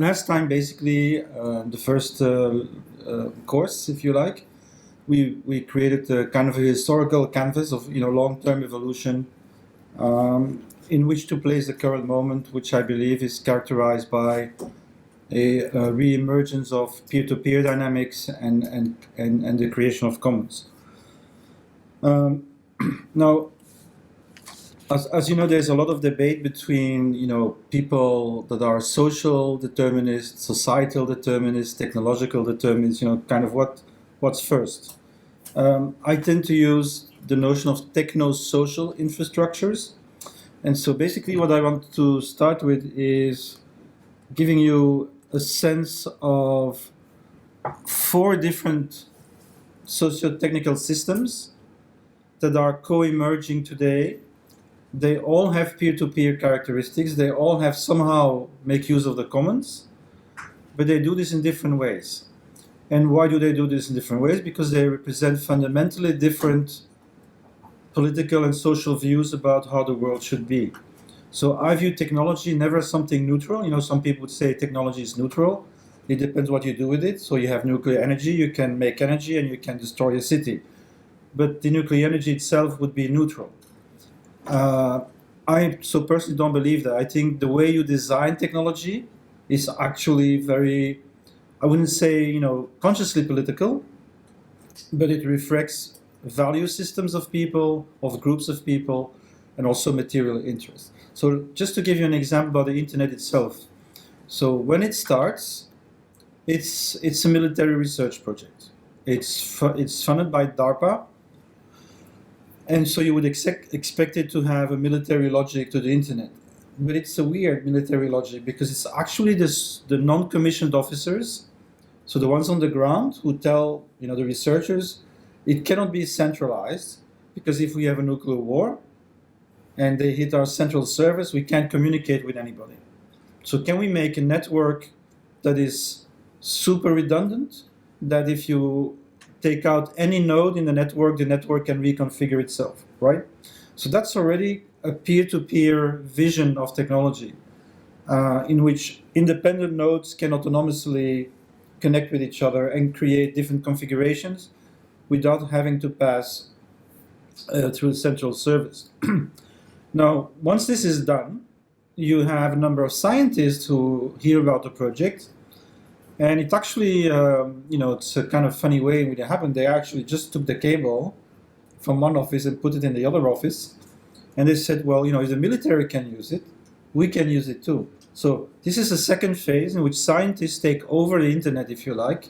last time, basically, the first course, if you like, we created a kind of a historical canvas of long-term evolution in which to place the current moment, which I believe is characterized by a re-emergence of peer-to-peer dynamics and the creation of commons. Now, as you know, there's a lot of debate between people that are social determinists, societal determinists, technological determinists. Kind of what's first. I tend to use the notion of techno-social infrastructures, and so basically, what I want to start with is giving you a sense of 4 different socio-technical systems that are co-emerging today. They all have peer-to-peer characteristics. They all have somehow make use of the commons, but they do this in different ways. And why do they do this in different ways? Because they represent fundamentally different political and social views about how the world should be. So I view technology never as something neutral. Some people would say technology is neutral. It depends what you do with it. So you have nuclear energy, you can make energy, and you can destroy a city. But the nuclear energy itself would be neutral. I so personally don't believe that. I think the way you design technology is actually very, I wouldn't say, consciously political, but it reflects value systems of people, of groups of people, and also material interests. So just to give you an example about the internet itself. So when it starts, it's a military research project. It's funded by DARPA. And so you would expect it to have a military logic to the internet. But it's a weird military logic because it's actually the non-commissioned officers, so the ones on the ground who tell the researchers it cannot be centralized, because if we have a nuclear war and they hit our central service, we can't communicate with anybody. So can we make a network that is super redundant, that if you take out any node in the network can reconfigure itself, right? So that's already a peer-to-peer vision of technology, in which independent nodes can autonomously connect with each other and create different configurations without having to pass through the central service. Now, once this is done, you have a number of scientists who hear about the project. And it actually, it's a kind of funny way it happened. They actually just took the cable from one office and put it in the other office. And they said, well, if the military can use it, we can use it too. So this is a second phase in which scientists take over the internet, if you like.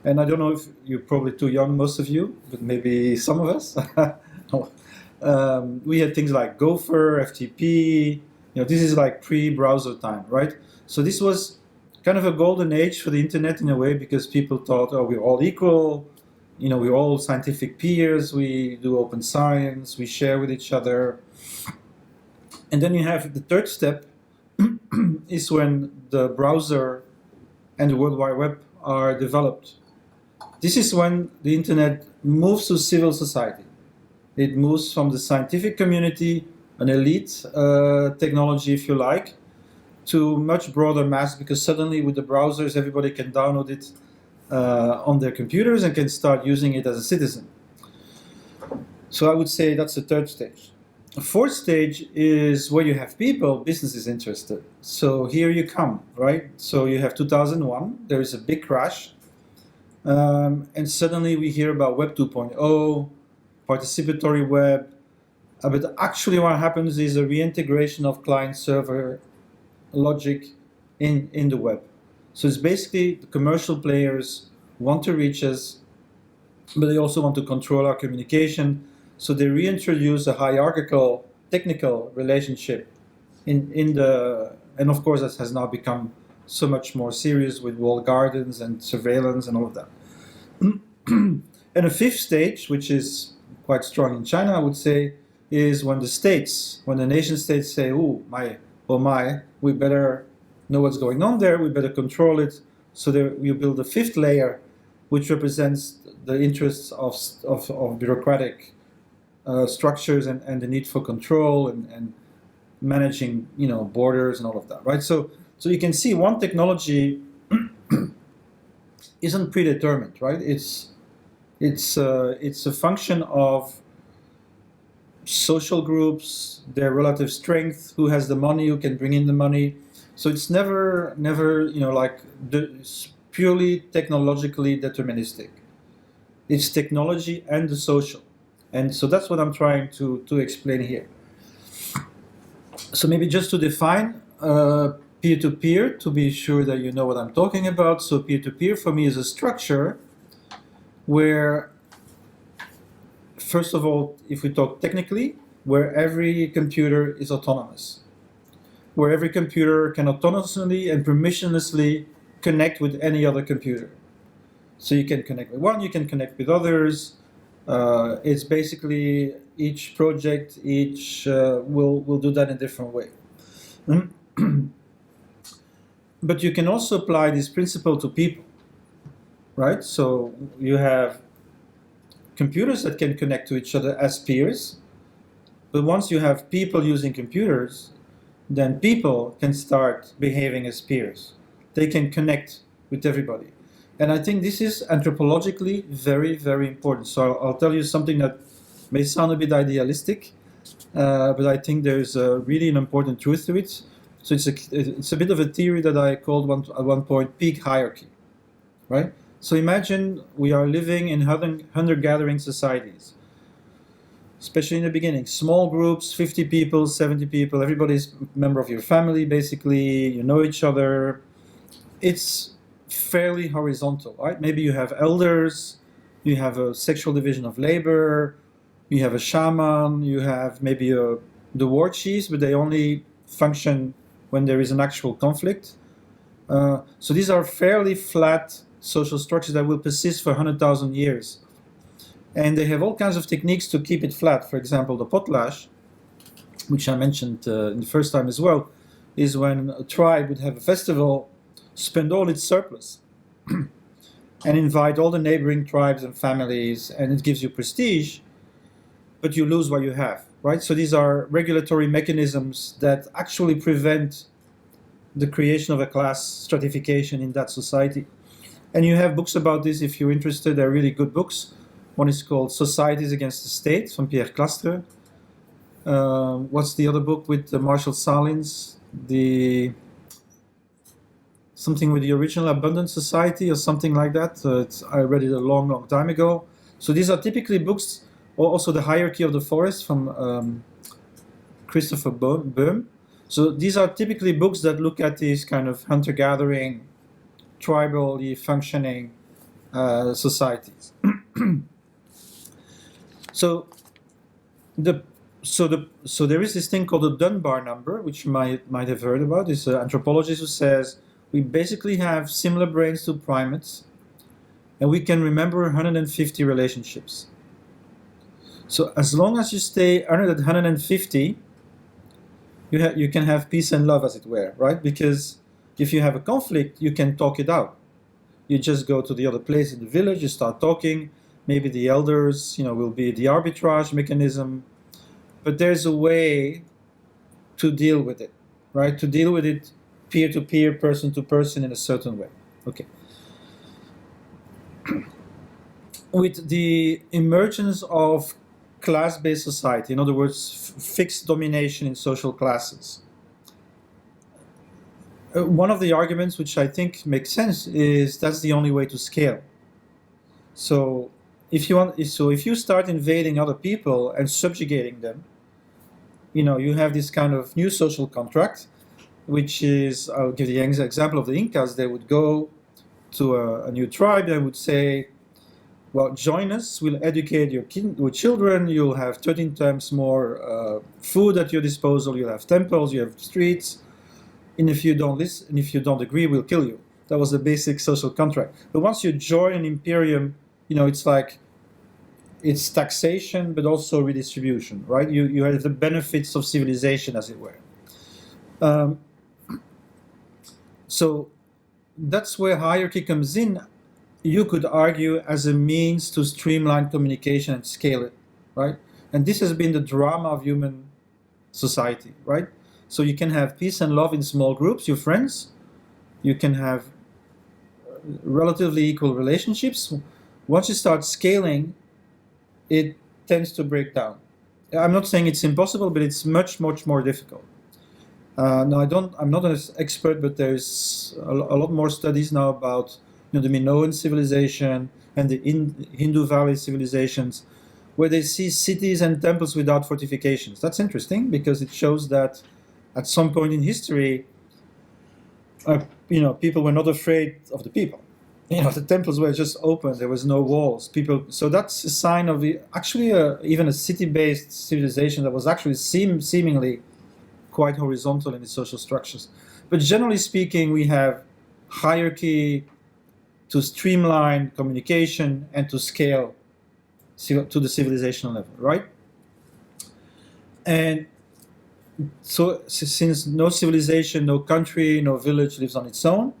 And I don't know if you're probably too young, most of you, but maybe some of us. We had things like Gopher, FTP. This is like pre-browser time, right? So this was kind of a golden age for the internet in a way, because people thought, oh, we're all equal, we're all scientific peers, we do open science, we share with each other. And then you have the third step is when the browser and the World Wide Web are developed. This is when the internet moves to civil society. It moves from the scientific community, an elite technology, if you like, to much broader mass, because suddenly with the browsers, everybody can download it on their computers and can start using it as a citizen. So I would say that's the third stage. The fourth stage is where you have people, businesses interested. So here you come, right? So you have 2001, there is a big crash, and suddenly we hear about Web 2.0, participatory web, but actually what happens is a reintegration of client-server logic in the web. So it's basically the commercial players want to reach us, but they also want to control our communication. So they reintroduce a hierarchical technical relationship in the, and of course that has now become so much more serious with walled gardens and surveillance and all of that. And a fifth stage, which is quite strong in China, I would say, is when the nation states say, oh my, we better know what's going on there, we better control it. So there you build a fifth layer, which represents the interests of bureaucratic structures and the need for control and managing borders and all of that, right? So So you can see one technology isn't predetermined, right? It's a function of social groups, their relative strength, who has the money, who can bring in the money. So it's never like purely technologically deterministic. It's technology and the social. And so that's what I'm trying to explain here. So maybe just to define peer-to-peer, to be sure that you know what I'm talking about. So peer-to-peer for me is a structure where, first of all, if we talk technically, where every computer is autonomous, where every computer can autonomously and permissionlessly connect with any other computer. So you can connect with one, you can connect with others. It's basically each project, will do that in a different way. But you can also apply this principle to people, right? So you have computers that can connect to each other as peers, but once you have people using computers, then people can start behaving as peers. They can connect with everybody. And I think this is anthropologically very, very important. So I'll tell you something that may sound a bit idealistic, but I think there's really an important truth to it. So it's a bit of a theory that I called at one point peak hierarchy, right? So imagine we are living in hunter-gathering societies, especially in the beginning. Small groups, 50 people, 70 people, everybody's a member of your family, basically, you know each other. It's fairly horizontal, right? Maybe you have elders, you have a sexual division of labor, you have a shaman, you have maybe the war chiefs, but they only function when there is an actual conflict. So these are fairly flat social structures that will persist for 100,000 years. And they have all kinds of techniques to keep it flat. For example, the potlatch, which I mentioned in the first time as well, is when a tribe would have a festival, spend all its surplus, and invite all the neighboring tribes and families, and it gives you prestige, but you lose what you have, right? So these are regulatory mechanisms that actually prevent the creation of a class stratification in that society. And you have books about this if you're interested. They're really good books. One is called Societies Against the State from Pierre Clastre. What's the other book with Marshall Salins? Something with the Original Abundance Society or something like that. I read it a long, long time ago. So these are typically books, also The Hierarchy of the Forest from Christopher Boehm. So these are typically books that look at these kind of hunter-gathering, tribally functioning societies. So there is this thing called the Dunbar Number, which you might have heard about. It's an anthropologist who says we basically have similar brains to primates, and we can remember 150 relationships. So as long as you stay under that 150, you can have peace and love, as it were, right? Because if you have a conflict, you can talk it out. You just go to the other place in the village, you start talking. Maybe the elders, will be the arbitrage mechanism. But there's a way to deal with it, right? To deal with it peer-to-peer, person-to-person in a certain way. Okay. With the emergence of class-based society, in other words, fixed domination in social classes, one of the arguments which I think makes sense is that's the only way to scale. So if you start invading other people and subjugating them, you have this kind of new social contract, which is, I'll give the example of the Incas. They would go to a new tribe. They would say, well, join us, we'll educate your children, you'll have 13 times more food at your disposal, you'll have temples, you have streets, and if you don't listen, and if you don't agree, we'll kill you. That was the basic social contract. But once you join an imperium, it's like, it's taxation, but also redistribution, right? You have the benefits of civilization, as it were. So that's where hierarchy comes in. You could argue as a means to streamline communication and scale it, right? And this has been the drama of human society, right? So you can have peace and love in small groups, your friends. You can have relatively equal relationships. Once you start scaling, it tends to break down. I'm not saying it's impossible, but it's much, much more difficult. Now, I'm not an expert, but there's a lot more studies now about the Minoan Civilization and the Hindu Valley civilizations, where they see cities and temples without fortifications. That's interesting because it shows that at some point in history, people were not afraid of the people. The temples were just open. There was no walls. So that's a sign of even a city-based civilization that was actually seemingly quite horizontal in its social structures. But generally speaking, we have hierarchy to streamline communication and to scale to the civilizational level, right? And so since no civilization, no country, no village lives on its own,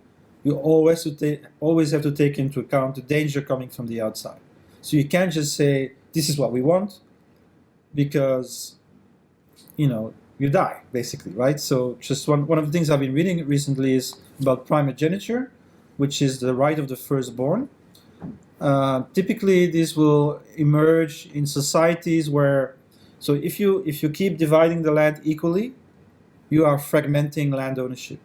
you always have to take into account the danger coming from the outside. So you can't just say, this is what we want, because, you die, basically, right? So just one of the things I've been reading recently is about primogeniture, which is the right of the firstborn. Typically, this will emerge in societies where, so if you keep dividing the land equally, you are fragmenting land ownership.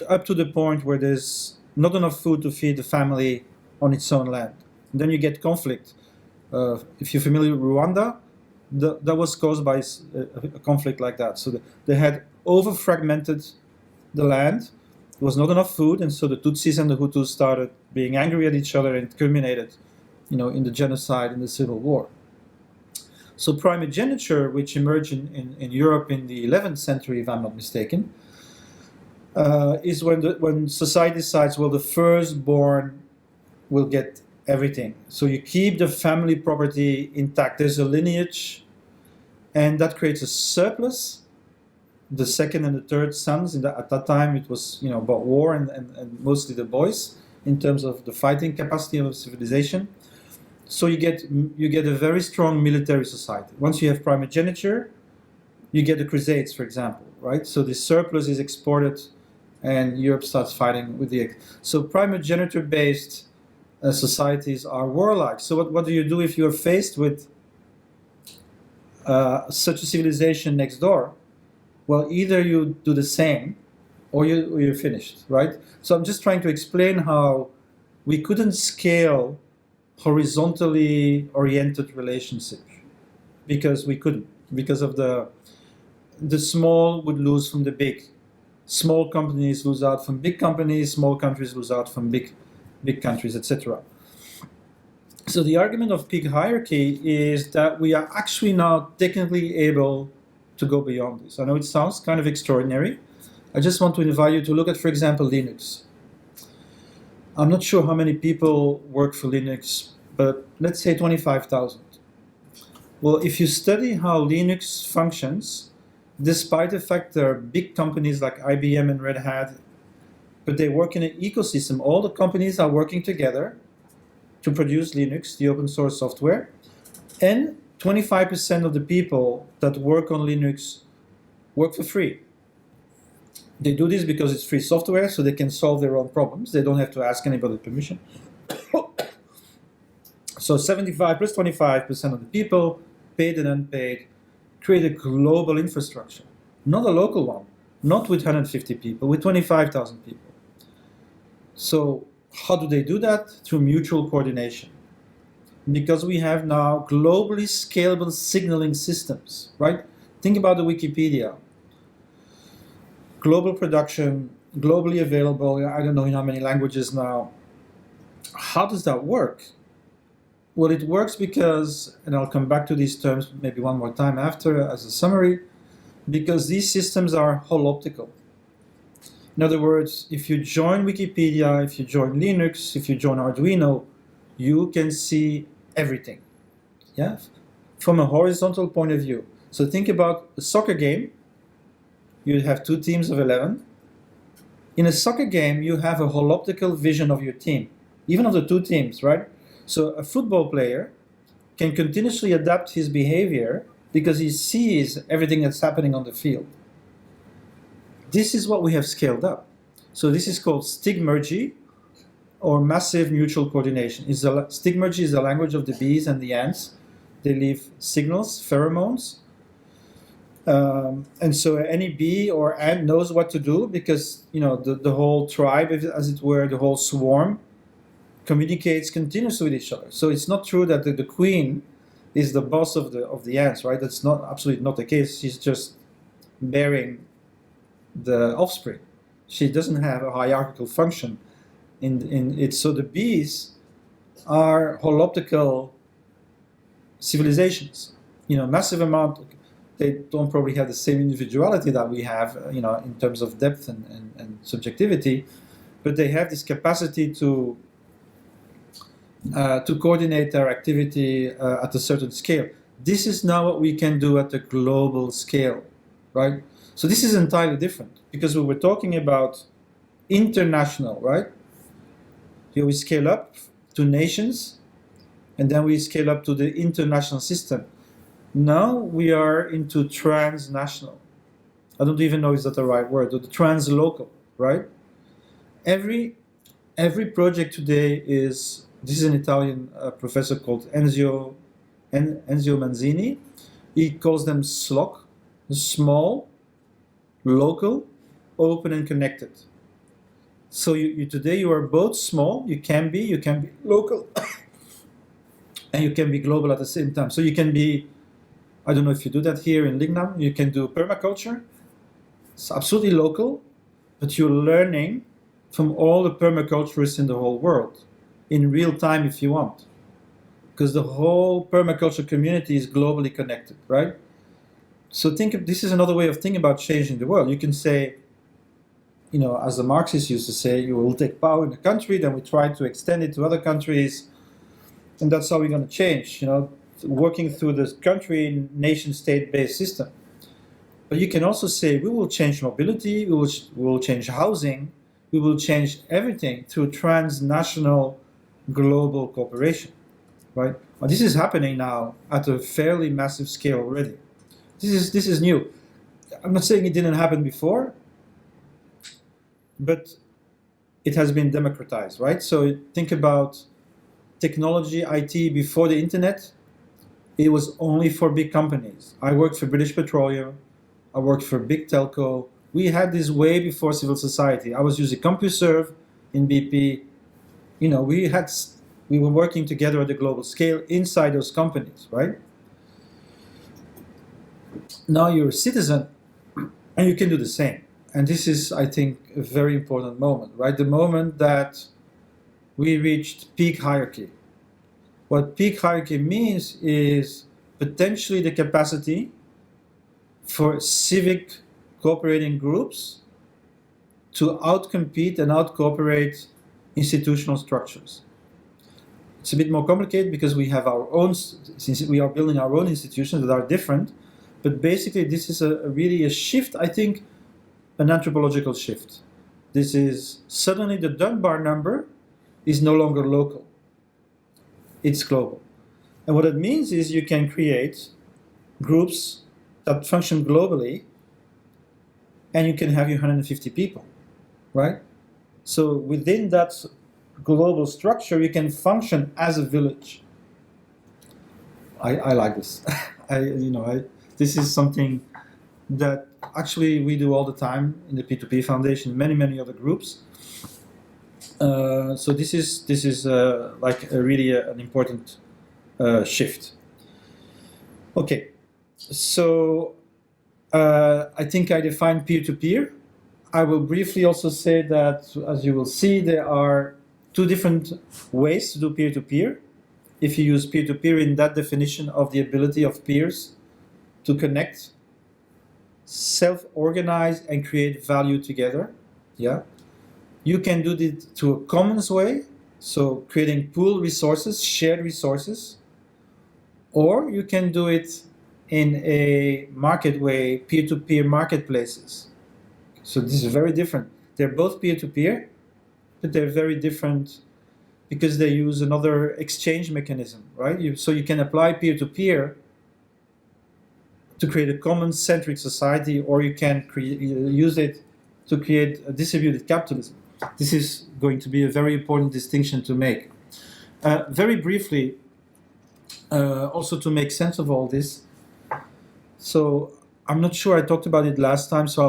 Up to the point where there's not enough food to feed the family on its own land. And then you get conflict. If you're familiar with Rwanda, that was caused by a conflict like that. So they had over-fragmented the land. There was not enough food, and so the Tutsis and the Hutus started being angry at each other, and it culminated, in the genocide, in the civil war. So primogeniture, which emerged in Europe in the 11th century, if I'm not mistaken, is when society decides, well, the firstborn will get everything. So you keep the family property intact. There's a lineage, and that creates a surplus. The second and the third sons, at that time it was about war and mostly the boys in terms of the fighting capacity of a civilization. So you get a very strong military society. Once you have primogeniture, you get the Crusades, for example, right? So the surplus is exported, and Europe starts fighting with the. So primogeniture-based societies are warlike. So what do you do if you're faced with such a civilization next door? Well, either you do the same, or you're finished, right? So I'm just trying to explain how we couldn't scale horizontally oriented relationships because we couldn't, because of the small would lose from the big. Small companies lose out from big companies, small countries lose out from big countries, etc. So the argument of peak hierarchy is that we are actually now technically able to go beyond this. I know it sounds kind of extraordinary. I just want to invite you to look at, for example, Linux. I'm not sure how many people work for Linux, but let's say 25,000. Well, if you study how Linux functions, despite the fact there are big companies like IBM and Red Hat, but they work in an ecosystem. All the companies are working together to produce Linux, the open source software, and 25% of the people that work on Linux work for free. They do this because it's free software, so they can solve their own problems. They don't have to ask anybody permission. So 75 plus 25% of the people, paid and unpaid, create a global infrastructure, not a local one, not with 150 people, with 25,000 people. So how do they do that? Through mutual coordination. Because we have now globally scalable signaling systems, right? Think about the Wikipedia. Global production, globally available, I don't know in how many languages now. How does that work? Well, it works because, and I'll come back to these terms maybe one more time after as a summary, because these systems are holoptical. In other words, if you join Wikipedia, if you join Linux, if you join Arduino, you can see everything, yeah, from a horizontal point of view. So think about a soccer game. You have two teams of 11. In a soccer game, you have a holoptical vision of your team, even of the two teams, right? So a football player can continuously adapt his behavior because he sees everything that's happening on the field. This is what we have scaled up. So this is called stigmergy, or massive mutual coordination. Stigmergy is the language of the bees and the ants. They leave signals, pheromones. And so any bee or ant knows what to do because the whole tribe, as it were, the whole swarm, communicates continuously with each other. So it's not true that the queen is the boss of the ants, right? That's absolutely not the case. She's just bearing the offspring. She doesn't have a hierarchical function in it. So the bees are holoptical civilizations. Massive amount. They don't probably have the same individuality that we have, in terms of depth and subjectivity, but they have this capacity to coordinate their activity at a certain scale. This is now what we can do at a global scale, right? So this is entirely different because we were talking about international, right? Here we scale up to nations, and then we scale up to the international system. Now we are into transnational. I don't even know is that the right word, or the translocal, right? Every project today is, this is an Italian professor called Enzio Manzini. He calls them SLOC, small, local, open and connected. So today you are both small, you can be local, and you can be global at the same time. So you can be, I don't know if you do that here in Lignam, you can do permaculture. It's absolutely local, but you're learning from all the permaculturists in the whole world in real time if you want. Because the whole permaculture community is globally connected, right? So this is another way of thinking about changing the world. You can say, as the Marxists used to say, you will take power in a country, then we try to extend it to other countries, and that's how we're going to change, working through this country nation-state-based system. But you can also say we will change mobility, we will change housing, we will change everything through transnational global cooperation, right? Well, this is happening now at a fairly massive scale already. This is new. I'm not saying it didn't happen before, but it has been democratized, right? So think about technology, IT before the internet. It was only for big companies. I worked for British Petroleum. I worked for big telco. We had this way before civil society. I was using CompuServe in BP. We were working together at a global scale inside those companies, right? Now you're a citizen, and you can do the same. And this is, I think, a very important moment, right? The moment that we reached peak hierarchy. What peak hierarchy means is potentially the capacity for civic cooperating groups to outcompete and outcooperate institutional structures. It's a bit more complicated because we have our own, since we are building our own institutions that are different, but basically this is really a shift, I think, an anthropological shift. This is suddenly the Dunbar number is no longer local. It's global. And what it means is you can create groups that function globally, and you can have your 150 people, right? So within that global structure, you can function as a village. I like this. This is something that actually we do all the time in the P2P Foundation, many other groups. So this is like an important shift. Okay, so I think I defined peer-to-peer. I will briefly also say that, as you will see, there are two different ways to do peer-to-peer. If you use peer-to-peer in that definition of the ability of peers to connect, self-organize, and create value together, you can do it through a commons way, so creating pool resources, shared resources, or you can do it in a market way, peer-to-peer marketplaces. So this is very different. They're both peer-to-peer, but they're very different because they use another exchange mechanism, right? So you can apply peer-to-peer to create a common-centric society, or you can use it to create a distributed capitalism. This is going to be a very important distinction to make. Very briefly, also to make sense of all this, so I'm not sure I talked about it last time, so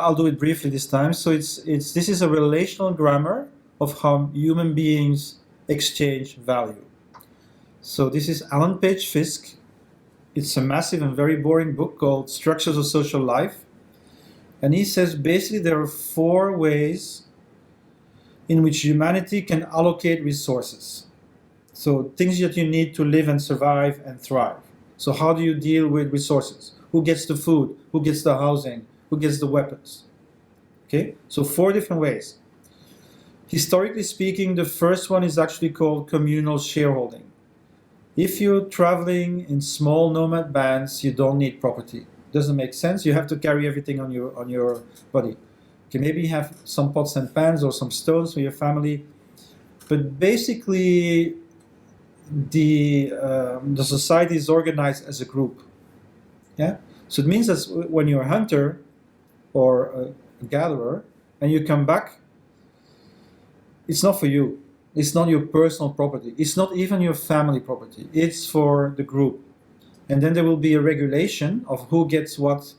I'll do it briefly this time. So this is a relational grammar of how human beings exchange value. So this is Alan Page Fisk. It's a massive and very boring book called Structures of Social Life. And he says basically there are 4 ways in which humanity can allocate resources. So things that you need to live and survive and thrive. So how do you deal with resources? Who gets the food? Who gets the housing? Who gets the weapons? Okay, so 4 different ways. Historically speaking, the first one is actually called communal shareholding. If you're traveling in small nomad bands, you don't need property. Doesn't make sense. You have to carry everything on your body. Okay, maybe you have some pots and pans or some stones for your family, but basically the society is organized as a group. Yeah. So it means that when you're a hunter or a gatherer and you come back, it's not for you. It's not your personal property. It's not even your family property. It's for the group. And then there will be a regulation of who gets what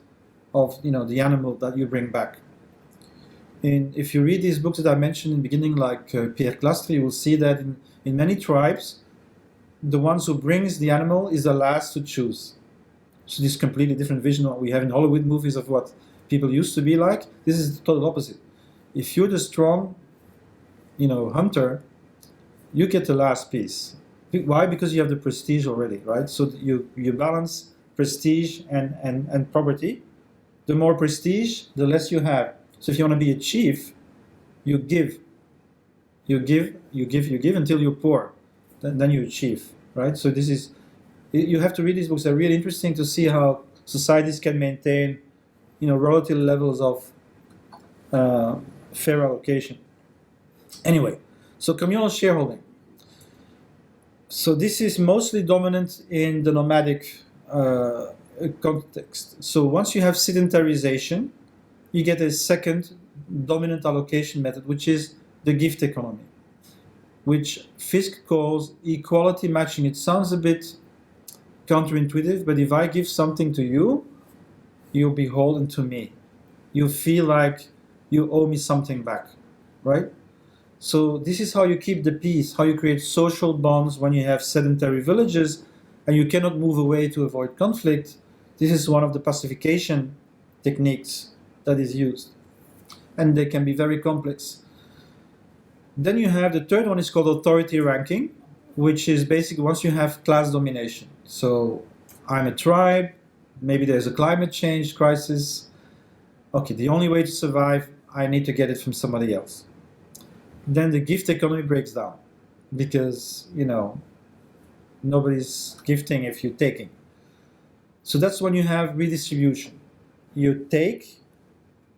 of the animal that you bring back. And if you read these books that I mentioned in the beginning, like Pierre Clastre, you will see that in many tribes, the ones who brings the animal is the last to choose. So this completely different vision of what we have in Hollywood movies of what people used to be like. This is the total opposite. If you're the strong, hunter, you get the last piece. Why? Because you have the prestige already, right? So you balance prestige and property. The more prestige, the less you have. So if you want to be a chief, you give. You give until you're poor. Then you're a chief, right? So this is, you have to read these books. They're really interesting to see how societies can maintain, relative levels of fair allocation. Anyway, so communal shareholding. So this is mostly dominant in the nomadic context. So once you have sedentarization, you get a second dominant allocation method, which is the gift economy, which Fisk calls equality matching. It sounds a bit counterintuitive, but if I give something to you, you're beholden to me. You feel like you owe me something back, right? So this is how you keep the peace, how you create social bonds when you have sedentary villages and you cannot move away to avoid conflict. This is one of the pacification techniques that is used. And they can be very complex. Then you have the third one is called authority ranking, which is basically once you have class domination. So I'm a tribe, maybe there's a climate change crisis. Okay, the only way to survive, I need to get it from somebody else. Then the gift economy breaks down because, nobody's gifting if you're taking. So that's when you have redistribution. You take,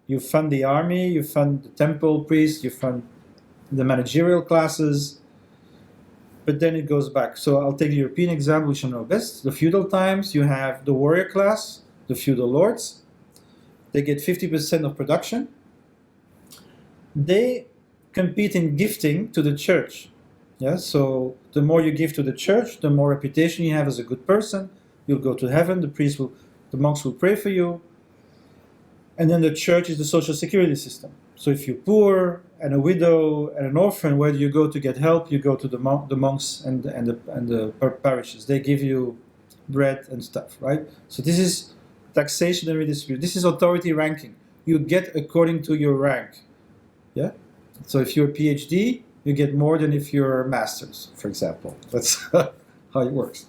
you fund the army, you fund the temple priests, you fund the managerial classes, but then it goes back. So I'll take the European example, which I know best. The feudal times, you have the warrior class, the feudal lords. They get 50% of production. They compete in gifting to the church. Yeah, so the more you give to the church, the more reputation you have as a good person. You'll go to heaven. The monks will pray for you. And then the church is the social security system. So if you're poor and a widow and an orphan, where do you go to get help? You go to the monks and the parishes. They give you bread and stuff, right? So this is taxation and redistribution. This is authority ranking. You get according to your rank. Yeah. So if you're a PhD, you get more than if you're a master's, for example. That's how it works.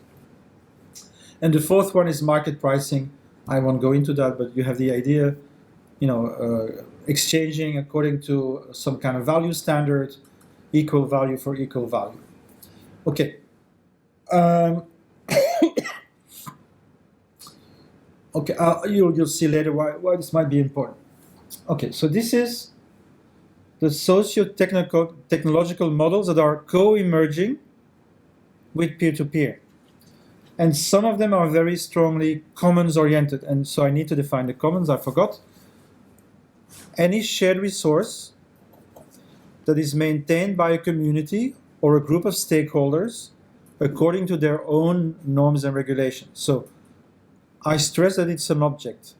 And the fourth one is market pricing. I won't go into that, but you have the idea, exchanging according to some kind of value standard, equal value for equal value. Okay. Okay, you'll see later why this might be important. Okay, so this is the socio-technological models that are co-emerging with peer-to-peer. And some of them are very strongly commons oriented. And so I need to define the commons, I forgot. Any shared resource that is maintained by a community or a group of stakeholders according to their own norms and regulations. So I stress that it's an object.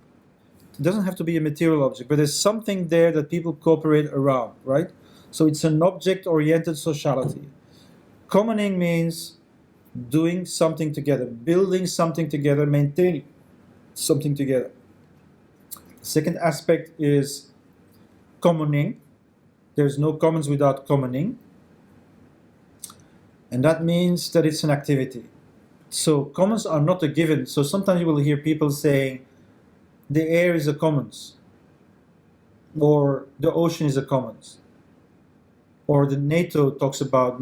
It doesn't have to be a material object, but there's something there that people cooperate around, right? So it's an object-oriented sociality. Commoning means doing something together, building something together, maintaining something together. Second aspect is commoning. There's no commons without commoning. And that means that it's an activity. So commons are not a given. So sometimes you will hear people saying, the air is a commons, or the ocean is a commons, or the NATO talks about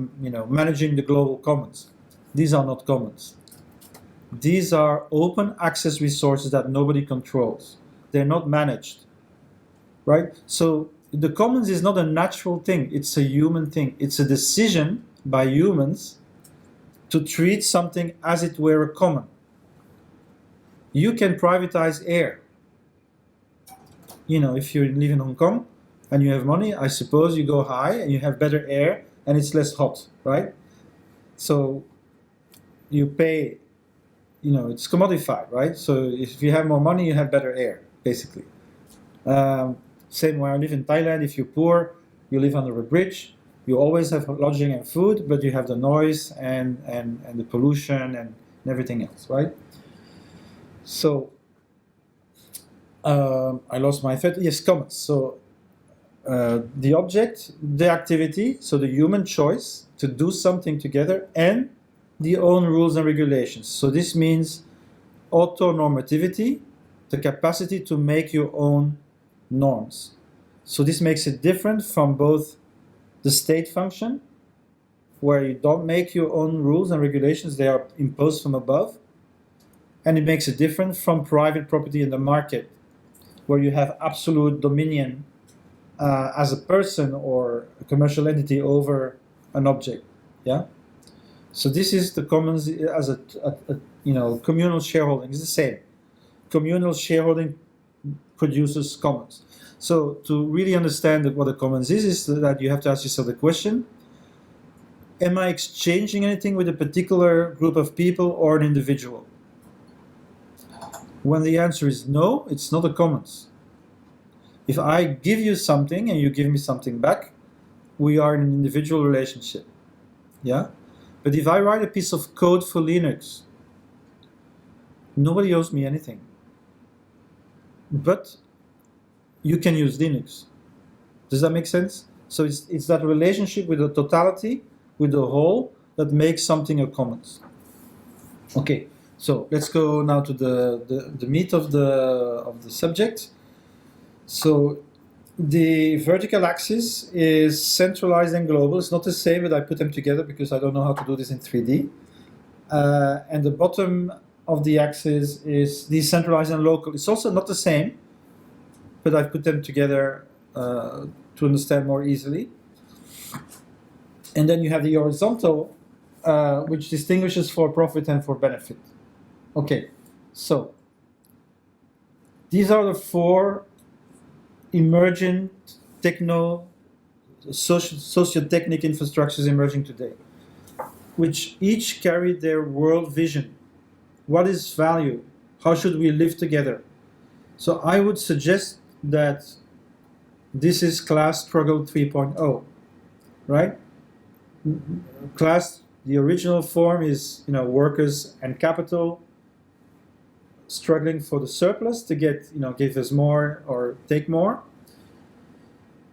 managing the global commons. These are not commons. These are open access resources that nobody controls. They're not managed, right? So the commons is not a natural thing. It's a human thing. It's a decision by humans to treat something as it were a common. You can privatize air. If you live in Hong Kong and you have money, I suppose you go high and you have better air and it's less hot, right? So you pay, it's commodified, right? So if you have more money, you have better air, basically. Same where I live in Thailand, if you're poor, you live under a bridge, you always have lodging and food, but you have the noise and the pollution and everything else, right? So I lost my thread. Yes, commons. So the object, the activity, so the human choice to do something together, and the own rules and regulations. So this means autonormativity, the capacity to make your own norms. So this makes it different from both the state function, where you don't make your own rules and regulations, they are imposed from above, and it makes it different from private property in the market, where you have absolute dominion as a person or a commercial entity over an object. Yeah. So this is the commons as a communal shareholding is the same. Communal shareholding produces commons. So to really understand what a commons is that you have to ask yourself the question: am I exchanging anything with a particular group of people or an individual? When the answer is no, it's not a commons. If I give you something and you give me something back, we are in an individual relationship. Yeah? But if I write a piece of code for Linux, nobody owes me anything. But you can use Linux. Does that make sense? So it's that relationship with the totality, with the whole, that makes something a commons. Okay. So let's go now to the meat of the subject. So the vertical axis is centralized and global. It's not the same, but I put them together because I don't know how to do this in 3D. And the bottom of the axis is decentralized and local. It's also not the same, but I've put them together to understand more easily. And then you have the horizontal, which distinguishes for profit and for benefit. Okay, so these are the four emergent socio-technic infrastructures emerging today, which each carry their world vision. What is value? How should we live together? So I would suggest that this is class struggle 3.0, right? Class, the original form is workers and capital struggling for the surplus to get, give us more or take more.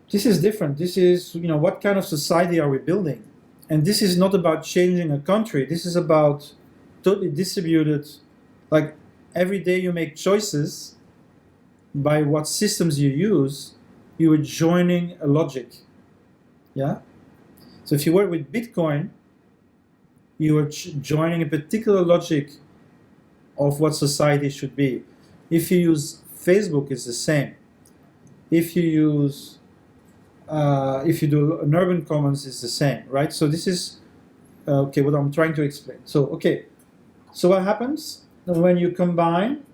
This is different. This is, what kind of society are we building? And this is not about changing a country. This is about totally distributed, like every day you make choices by what systems you use, you are joining a logic. Yeah? So if you work with Bitcoin, you are joining a particular logic of what society should be. If you use Facebook, it's the same. If you use, if you do an urban commons, it's the same, right? So this is, okay, what I'm trying to explain. So, okay, So what happens when you combine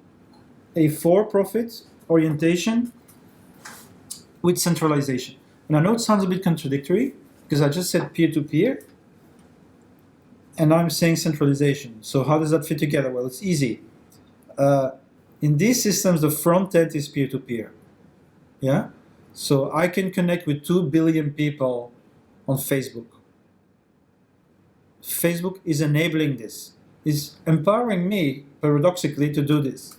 a for-profit orientation with centralization? And I know it sounds a bit contradictory because I just said peer-to-peer and I'm saying centralization. So how does that fit together? Well, it's easy. In these systems, the front end is peer-to-peer. Yeah? So I can connect with 2 billion people on Facebook. Facebook is enabling this, is empowering me, paradoxically, to do this.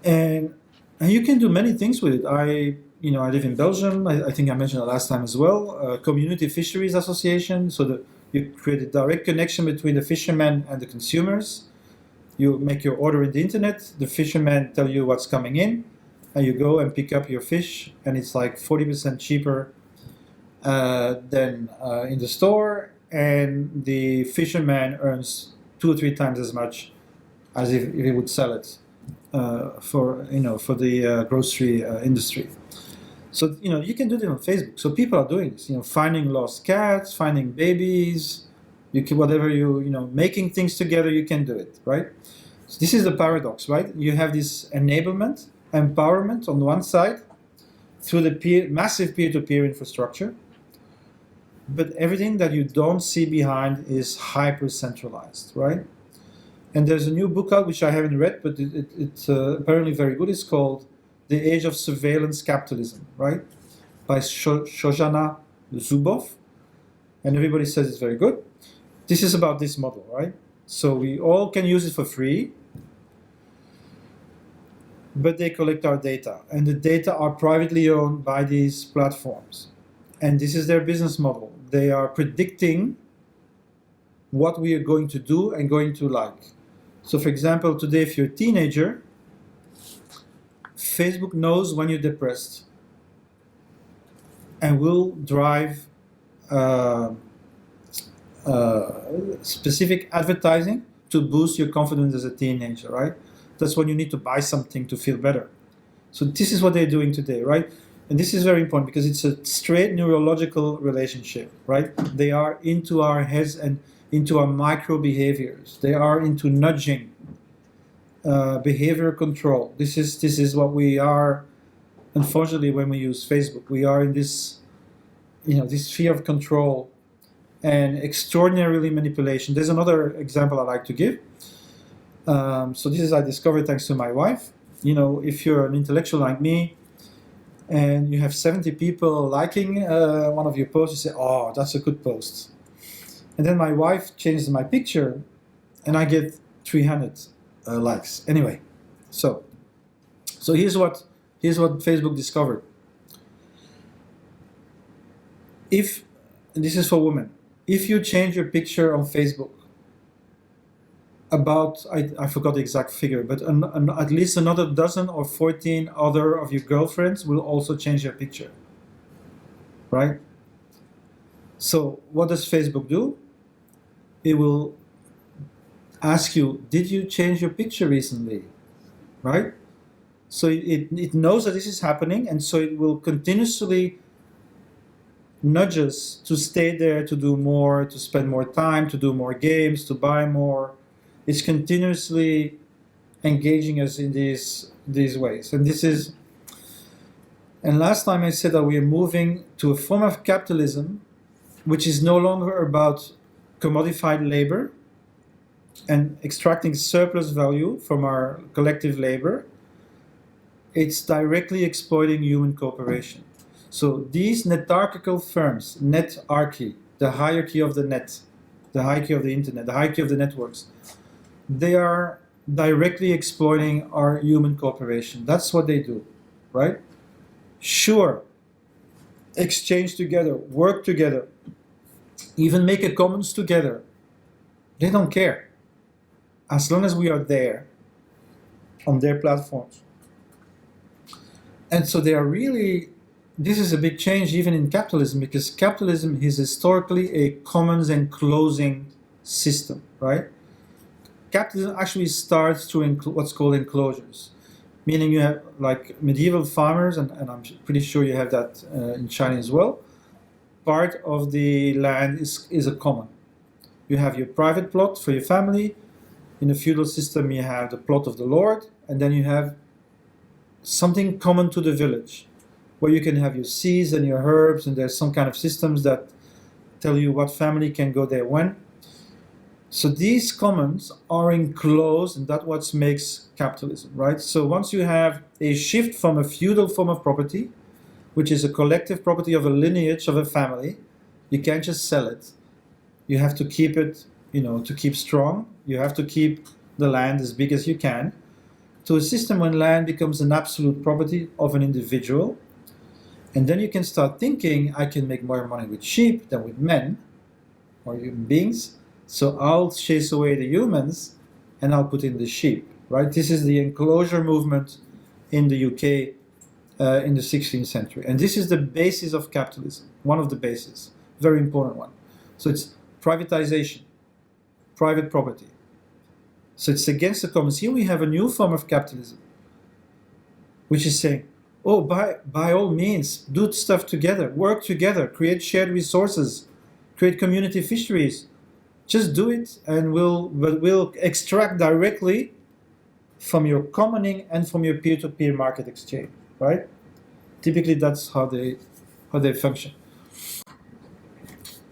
And you can do many things with it. I live in Belgium. I think I mentioned it last time as well. Community Fisheries Association. So you create a direct connection between the fishermen and the consumers. You make your order in the internet. The fishermen tell you what's coming in, and you go and pick up your fish, and it's like 40% cheaper than in the store. And the fisherman earns 2 or 3 times as much as if he would sell it for the grocery industry. So you can do this on Facebook. So people are doing this. Finding lost cats, finding babies. You can making things together. You can do it, right? So this is the paradox, right? You have this enablement, empowerment on one side through the massive peer-to-peer infrastructure, but everything that you don't see behind is hyper-centralized, right? And there's a new book out which I haven't read, but it's apparently very good. It's called The Age of Surveillance Capitalism, right? By Shoshana Zuboff. And everybody says it's very good. This is about this model, right? So we all can use it for free, but they collect our data. And the data are privately owned by these platforms. And this is their business model. They are predicting what we are going to do and going to like. So for example, today if you're a teenager, Facebook knows when you're depressed and will drive specific advertising to boost your confidence as a teenager, right? That's when you need to buy something to feel better. So this is what they're doing today, right? And this is very important because it's a straight neurological relationship, right? They are into our heads and into our micro behaviors. They are into nudging, behavior control. This is what we are. Unfortunately, when we use Facebook, we are in this, this sphere of control and extraordinarily manipulation. There's another example I like to give. So this is I discovered thanks to my wife. If you're an intellectual like me, and you have 70 people liking one of your posts, you say, oh, that's a good post. And then my wife changes my picture, and I get 300 likes. Anyway, so here's what Facebook discovered. And this is for women, if you change your picture on Facebook, about, I forgot the exact figure, but at least another dozen or 14 other of your girlfriends will also change their picture, right? So what does Facebook do? It will ask you, did you change your picture recently, right? So it knows that this is happening, and so it will continuously nudge us to stay there, to do more, to spend more time, to do more games, to buy more. It's continuously engaging us in these ways. And last time I said that we are moving to a form of capitalism which is no longer about commodified labor and extracting surplus value from our collective labor. It's directly exploiting human cooperation. So these netarchical firms, netarchy, the hierarchy of the net, the hierarchy of the internet, the hierarchy of the networks, they are directly exploiting our human cooperation. That's what they do, right? Sure, exchange together, work together, even make a commons together. They don't care, as long as we are there on their platforms. And so they are really, this is a big change even in capitalism, because capitalism is historically a commons enclosing system, right? Capitalism actually starts through what's called enclosures, meaning you have like medieval farmers, and I'm pretty sure you have that in China as well. Part of the land is a common. You have your private plot for your family. In a feudal system, you have the plot of the lord, and then you have something common to the village, where you can have your seas and your herbs, and there's some kind of systems that tell you what family can go there when. So these commons are enclosed, and that's what makes capitalism, right? So once you have a shift from a feudal form of property, which is a collective property of a lineage of a family, you can't just sell it. You have to keep it, to keep strong. You have to keep the land as big as you can. To a system when land becomes an absolute property of an individual. And then you can start thinking, I can make more money with sheep than with men or human beings. So I'll chase away the humans and I'll put in the sheep, right? This is the enclosure movement in the UK in the 16th century. And this is the basis of capitalism, one of the bases, very important one. So it's privatization, private property. So it's against the commons. Here we have a new form of capitalism, which is saying, oh, by all means, do stuff together, work together, create shared resources, create community fisheries. Just do it, and we'll extract directly from your commoning and from your peer-to-peer market exchange, right? Typically, that's how they function.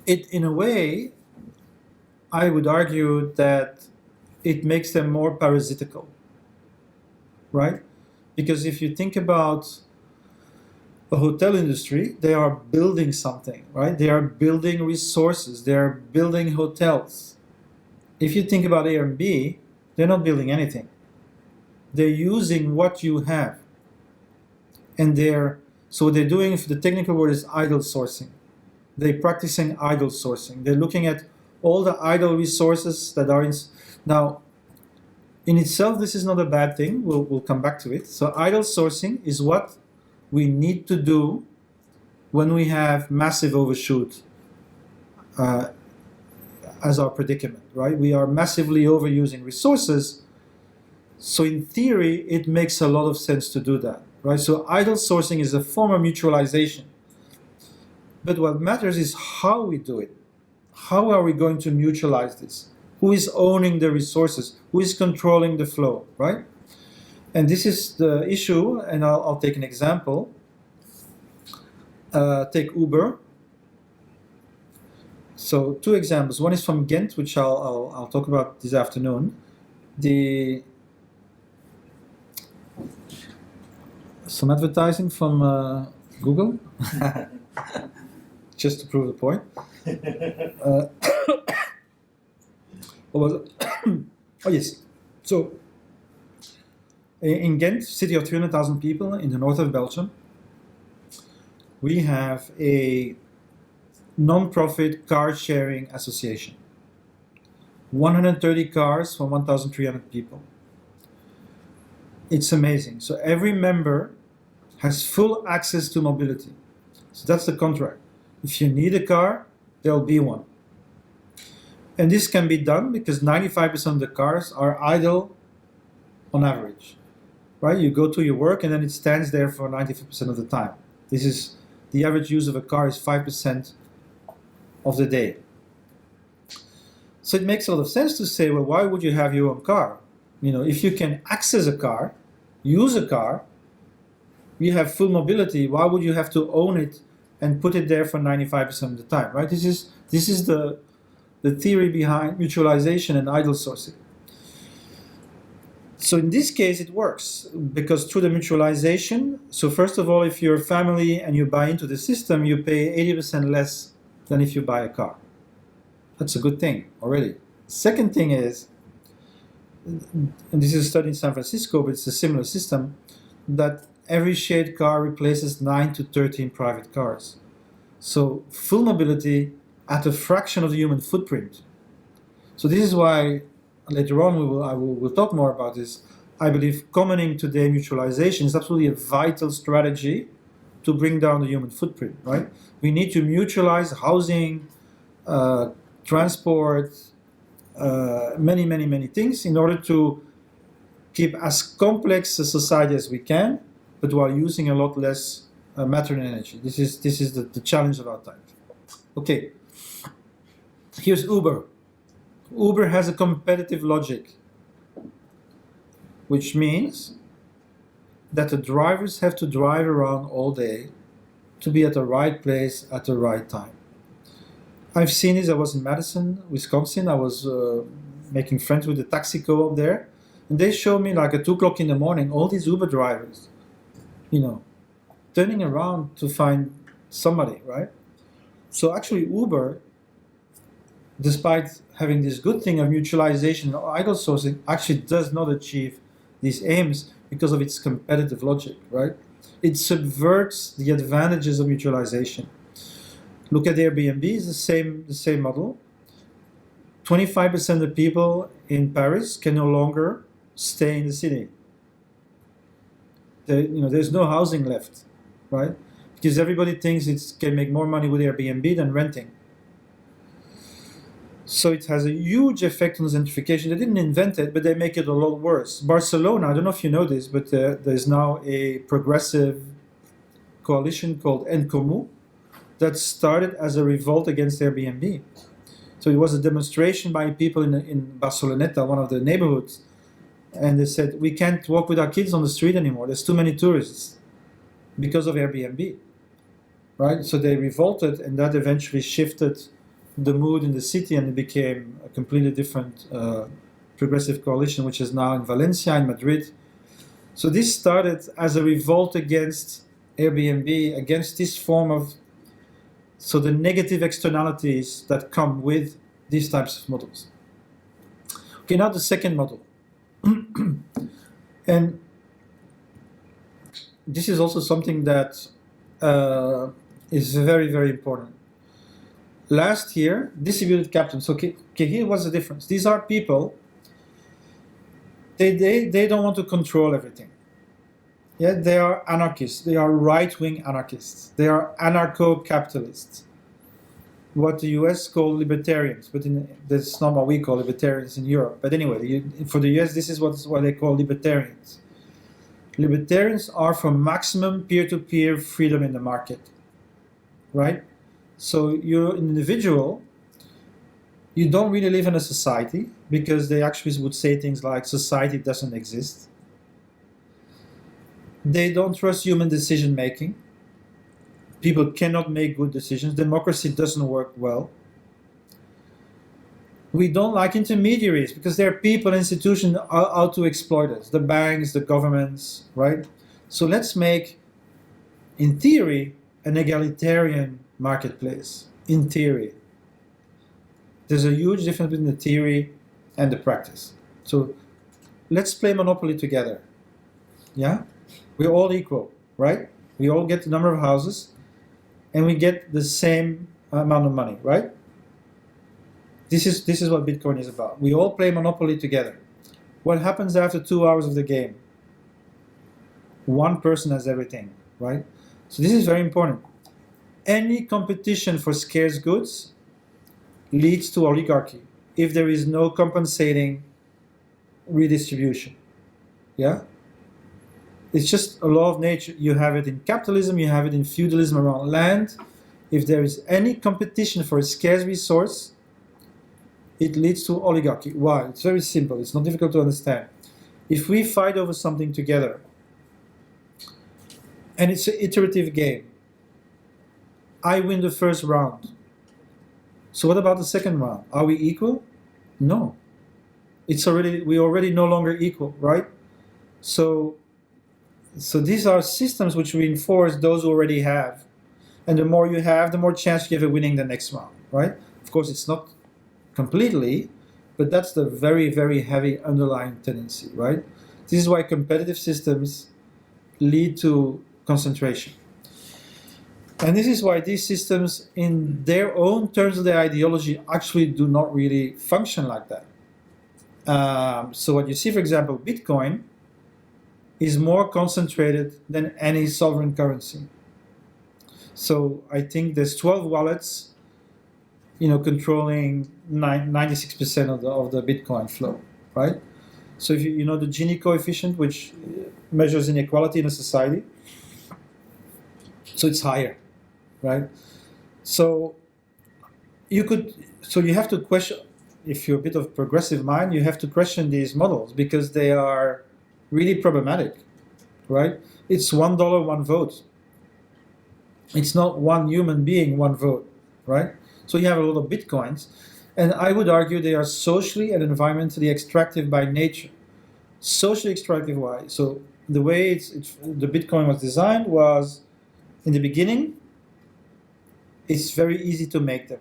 In a way, I would argue that it makes them more parasitical, right? Because if you think about the hotel industry, they are building something, right? They are building resources. They are building hotels. If you think about Airbnb, they're not building anything. They're using what you have. And so what they're doing, the technical word is idle sourcing. They're practicing idle sourcing. They're looking at all the idle resources that are now, in itself, this is not a bad thing. We'll come back to it. So idle sourcing is what we need to do when we have massive overshoot as our predicament, right? We are massively overusing resources. So in theory, it makes a lot of sense to do that, right? So idle sourcing is a form of mutualization. But what matters is how we do it. How are we going to mutualize this? Who is owning the resources? Who is controlling the flow, right? And this is the issue, and I'll take an example. Take Uber. So 2 examples. One is from Ghent, which I'll talk about this afternoon. Some advertising from Google, just to prove the point. What was it? Oh yes. So in Ghent, city of 300,000 people in the north of Belgium, we have a non-profit car sharing association. 130 cars for 1,300 people. It's amazing. So every member has full access to mobility. So that's the contract. If you need a car, there'll be one. And this can be done because 95% of the cars are idle on average, right? You go to your work and then it stands there for 95% of the time. This is the average use of a car is 5% of the day. So it makes a lot of sense to say, well, why would you have your own car? If you can access a car, use a car, you have full mobility, why would you have to own it and put it there for 95% of the time, right? This is the theory behind mutualization and idle sourcing. So in this case, it works because through the mutualization, so first of all, if you're a family and you buy into the system, you pay 80% less than if you buy a car. That's a good thing already. Second thing is, and this is a study in San Francisco, but it's a similar system, that every shared car replaces 9 to 13 private cars. So full mobility at a fraction of the human footprint. So this is why later on we'll talk more about this. I believe commoning today, mutualization, is absolutely a vital strategy to bring down the human footprint, right? We need to mutualize housing, transport, many things in order to keep as complex a society as we can, but while using a lot less matter and energy. This is the challenge of our time. Okay, here's Uber. Uber has a competitive logic, which means that the drivers have to drive around all day to be at the right place at the right time. I've seen this. I was in Madison, Wisconsin. I was making friends with the taxi co-op there, and they showed me like at 2 o'clock in the morning all these Uber drivers, turning around to find somebody, right? So actually Uber, despite having this good thing of mutualization or idle sourcing, actually does not achieve these aims because of its competitive logic, right? It subverts the advantages of mutualization. Look at Airbnb, it's the same model. 25% of people in Paris can no longer stay in the city. There's no housing left, right? Because everybody thinks it can make more money with Airbnb than renting. So it has a huge effect on gentrification. They didn't invent it, but they make it a lot worse. Barcelona, I don't know if you know this, but there's now a progressive coalition called En Comú that started as a revolt against Airbnb. So it was a demonstration by people in Barceloneta, one of the neighborhoods, and they said, we can't walk with our kids on the street anymore. There's too many tourists because of Airbnb, right? So they revolted, and that eventually shifted the mood in the city, and it became a completely different progressive coalition, which is now in Valencia, in Madrid. So this started as a revolt against Airbnb, against this form of, so the negative externalities that come with these types of models. Okay, now the second model. And this is also something that is very, very important. Last year, distributed capital. So okay, here was the difference. These are people, they don't want to control everything. Yeah, they are anarchists. They are right-wing anarchists. They are anarcho-capitalists. What the US call libertarians, but that's not what we call libertarians in Europe. But anyway, for the US, this is what they call libertarians. Libertarians are for maximum peer-to-peer freedom in the market, right? So you're an individual, you don't really live in a society, because they actually would say things like society doesn't exist. They don't trust human decision making. People cannot make good decisions. Democracy doesn't work well. We don't like intermediaries because there are people, institutions out to exploit us. The banks, the governments, right? So let's make, in theory, an egalitarian marketplace. In theory. There's a huge difference between the theory and the practice. So let's play Monopoly together. Yeah? We're all equal, right? We all get the number of houses, and we get the same amount of money, right? This is what Bitcoin is about. We all play Monopoly together. What happens after 2 hours of the game? One person has everything, right? So this is very important. Any competition for scarce goods leads to oligarchy if there is no compensating redistribution. Yeah? It's just a law of nature. You have it in capitalism, you have it in feudalism around land. If there is any competition for a scarce resource, it leads to oligarchy. Why? It's very simple. It's not difficult to understand. If we fight over something together, and it's an iterative game, I win the first round. So what about the second round? Are we equal? No. We're already no longer equal, right? So these are systems which reinforce those who already have. And the more you have, the more chance you have of winning the next round, right? Of course, it's not completely, but that's the very, very heavy underlying tendency, right? This is why competitive systems lead to concentration. And this is why these systems, in their own terms of their ideology, actually do not really function like that. So what you see, for example, Bitcoin is more concentrated than any sovereign currency. So I think there's 12 wallets, controlling 96% of the Bitcoin flow, right? So if you know the Gini coefficient, which measures inequality in a society, so it's higher, right? So you have to question, if you're a bit of progressive mind, you have to question these models because they are really problematic, right? It's $1, one vote. It's not one human being, one vote, right? So you have a lot of bitcoins, and I would argue they are socially and environmentally extractive by nature. Socially extractive, why? So the way the Bitcoin was designed was, in the beginning, it's very easy to make them.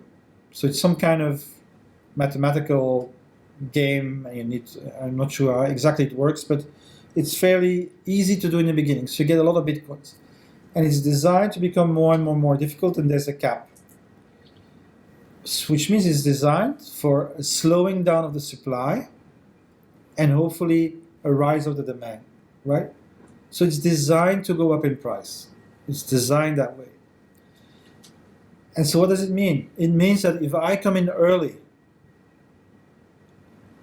So it's some kind of mathematical game. I'm not sure how exactly it works, but it's fairly easy to do in the beginning. So you get a lot of Bitcoins. And it's designed to become more and more difficult, and there's a cap. Which means it's designed for a slowing down of the supply and hopefully a rise of the demand, right? So it's designed to go up in price. It's designed that way. And so what does it mean? It means that if I come in early,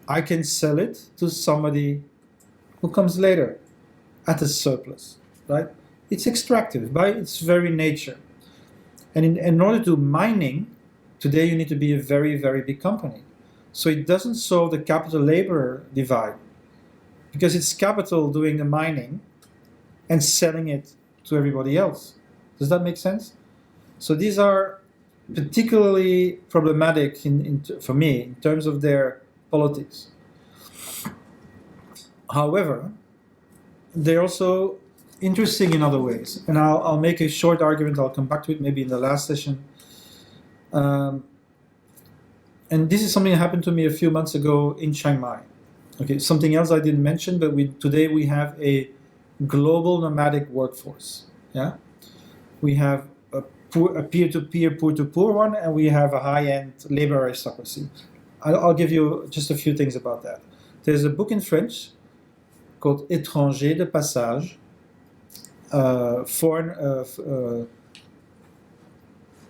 I can sell it to somebody who comes later at a surplus, right? It's extractive by its very nature. And in order to mining, today you need to be a very, very big company. So it doesn't solve the capital-labor divide because it's capital doing the mining and selling it to everybody else. Does that make sense? So these are particularly problematic for me in terms of their politics. However, they're also interesting in other ways. And I'll make a short argument. I'll come back to it maybe in the last session. And this is something that happened to me a few months ago in Chiang Mai. Okay, something else I didn't mention, but today we have a global nomadic workforce. Yeah, we have a peer-to-peer, poor-to-poor one, and we have a high-end labor aristocracy. I'll give you just a few things about that. There's a book in French called Étranger de Passage, a foreigner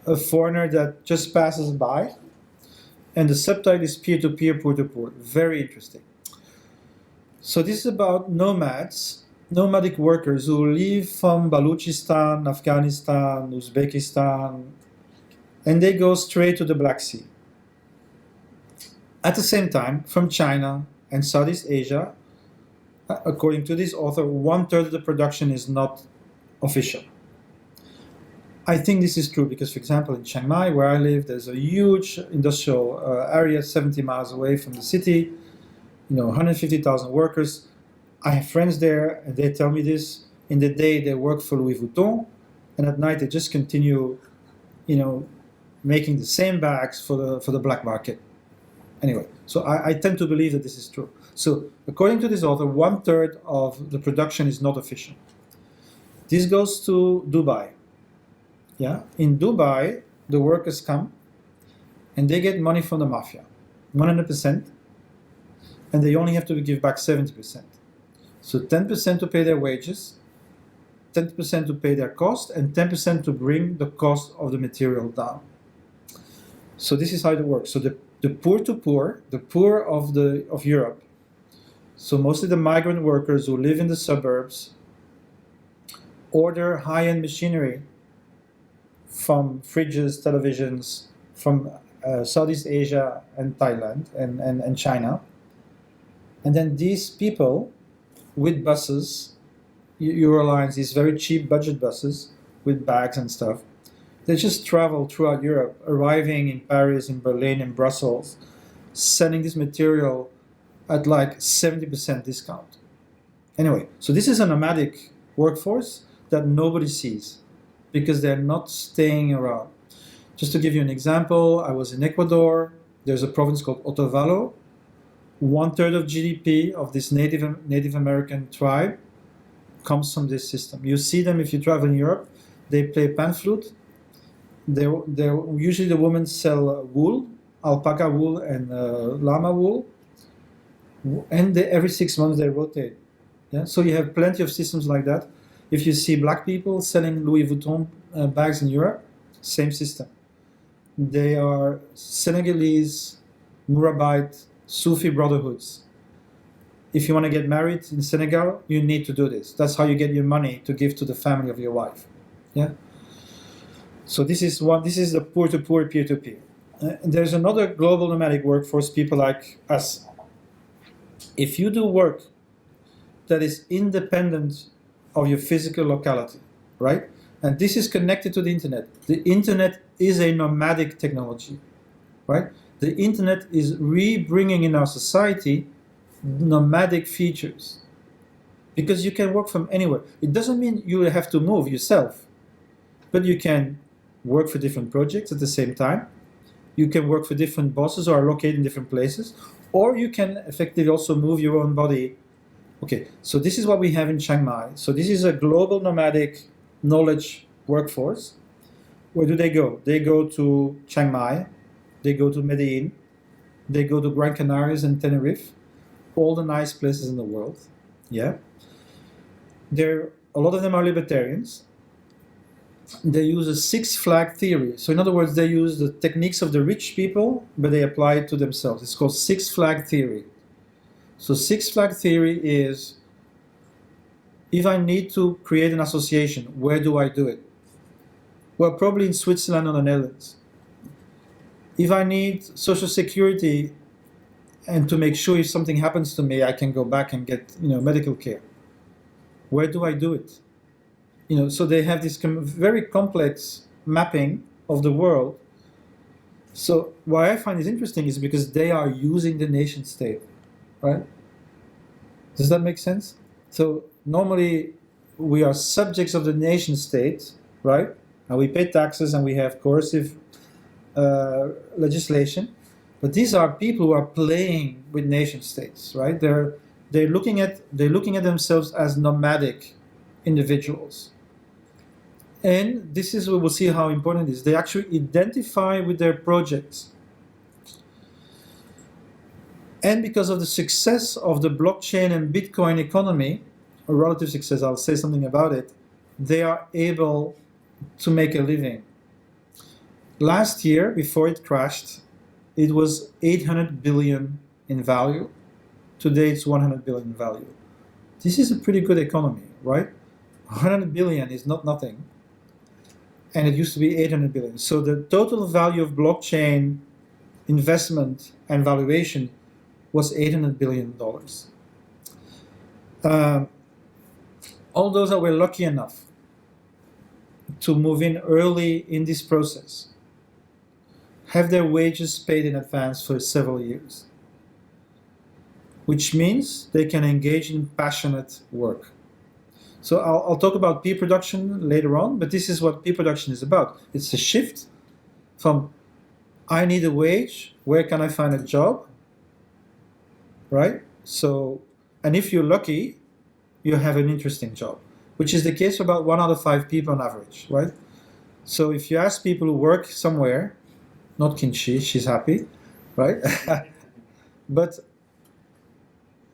that just passes by, and the subtitle is peer-to-peer, poor-to-poor. Very interesting. So this is about nomadic workers who leave from Balochistan, Afghanistan, Uzbekistan, and they go straight to the Black Sea. At the same time, from China and Southeast Asia, according to this author, 1/3 of the production is not official. I think this is true because, for example, in Chiang Mai, where I live, there's a huge industrial area 70 miles away from the city, 150,000 workers. I have friends there, and they tell me this. In the day, they work for Louis Vuitton, and at night, they just continue, making the same bags for the black market. Anyway, so I tend to believe that this is true. So according to this author, 1/3 of the production is not official. This goes to Dubai. Yeah, in Dubai, the workers come and they get money from the mafia, 100%, and they only have to give back 70%. So 10% to pay their wages, 10% to pay their cost, and 10% to bring the cost of the material down. So this is how it works. So the poor-to-poor, the poor of Europe, so mostly the migrant workers who live in the suburbs, order high-end machinery from fridges, televisions, from Southeast Asia and Thailand and China. And then these people with buses, Eurolines, these very cheap budget buses with bags and stuff, they just travel throughout Europe, arriving in Paris, in Berlin, in Brussels, sending this material at like 70% discount. Anyway, so this is a nomadic workforce that nobody sees because they're not staying around. Just to give you an example, I was in Ecuador. There's a province called Otavalo. 1/3 of GDP of this Native American tribe comes from this system. You see them if you travel in Europe. They play pan flute. Usually the women sell wool, alpaca wool and llama wool, and every 6 months they rotate. Yeah, so you have plenty of systems like that. If you see black people selling Louis Vuitton bags in Europe, same system. They are Senegalese, Murabite, Sufi brotherhoods. If you want to get married in Senegal, you need to do this. That's how you get your money to give to the family of your wife. Yeah. So this is the poor-to-poor, peer-to-peer. There's another global nomadic workforce, people like us. If you do work that is independent of your physical locality, right? And this is connected to the internet. The internet is a nomadic technology, right? The internet is re-bringing in our society nomadic features because you can work from anywhere. It doesn't mean you have to move yourself, but you can work for different projects at the same time. You can work for different bosses who are located in different places, or you can effectively also move your own body. Okay, so this is what we have in Chiang Mai. So this is a global nomadic knowledge workforce. Where do they go? They go to Chiang Mai, they go to Medellin, they go to Gran Canarias and Tenerife, all the nice places in the world. Yeah, a lot of them are libertarians. They use a six flag theory. So in other words, they use the techniques of the rich people, but they apply it to themselves. It's called six flag theory. So six flag theory is, if I need to create an association, where do I do it? Well, probably in Switzerland or the Netherlands. If I need social security and to make sure if something happens to me, I can go back and get medical care, where do I do it? So they have this very complex mapping of the world. So why I find this interesting is because they are using the nation state, right? Does that make sense? So normally we are subjects of the nation state, right? And we pay taxes and we have coercive legislation. But these are people who are playing with nation states, right? They're looking at themselves as nomadic individuals. And this is where we'll see how important it is. They actually identify with their projects. And because of the success of the blockchain and Bitcoin economy, or relative success, I'll say something about it, they are able to make a living. Last year, before it crashed, it was 800 billion in value. Today it's 100 billion in value. This is a pretty good economy, right? 100 billion is not nothing. And it used to be 800 billion. So the total value of blockchain investment and valuation was $800 billion. All those that were lucky enough to move in early in this process have their wages paid in advance for several years, which means they can engage in passionate work. So I'll talk about peer production later on, but this is what peer production is about. It's a shift from I need a wage, where can I find a job, right? So, and if you're lucky, you have an interesting job, which is the case for about 1 out of 5 people on average, right? So if you ask people who work somewhere, not Kinshi, she's happy, right? But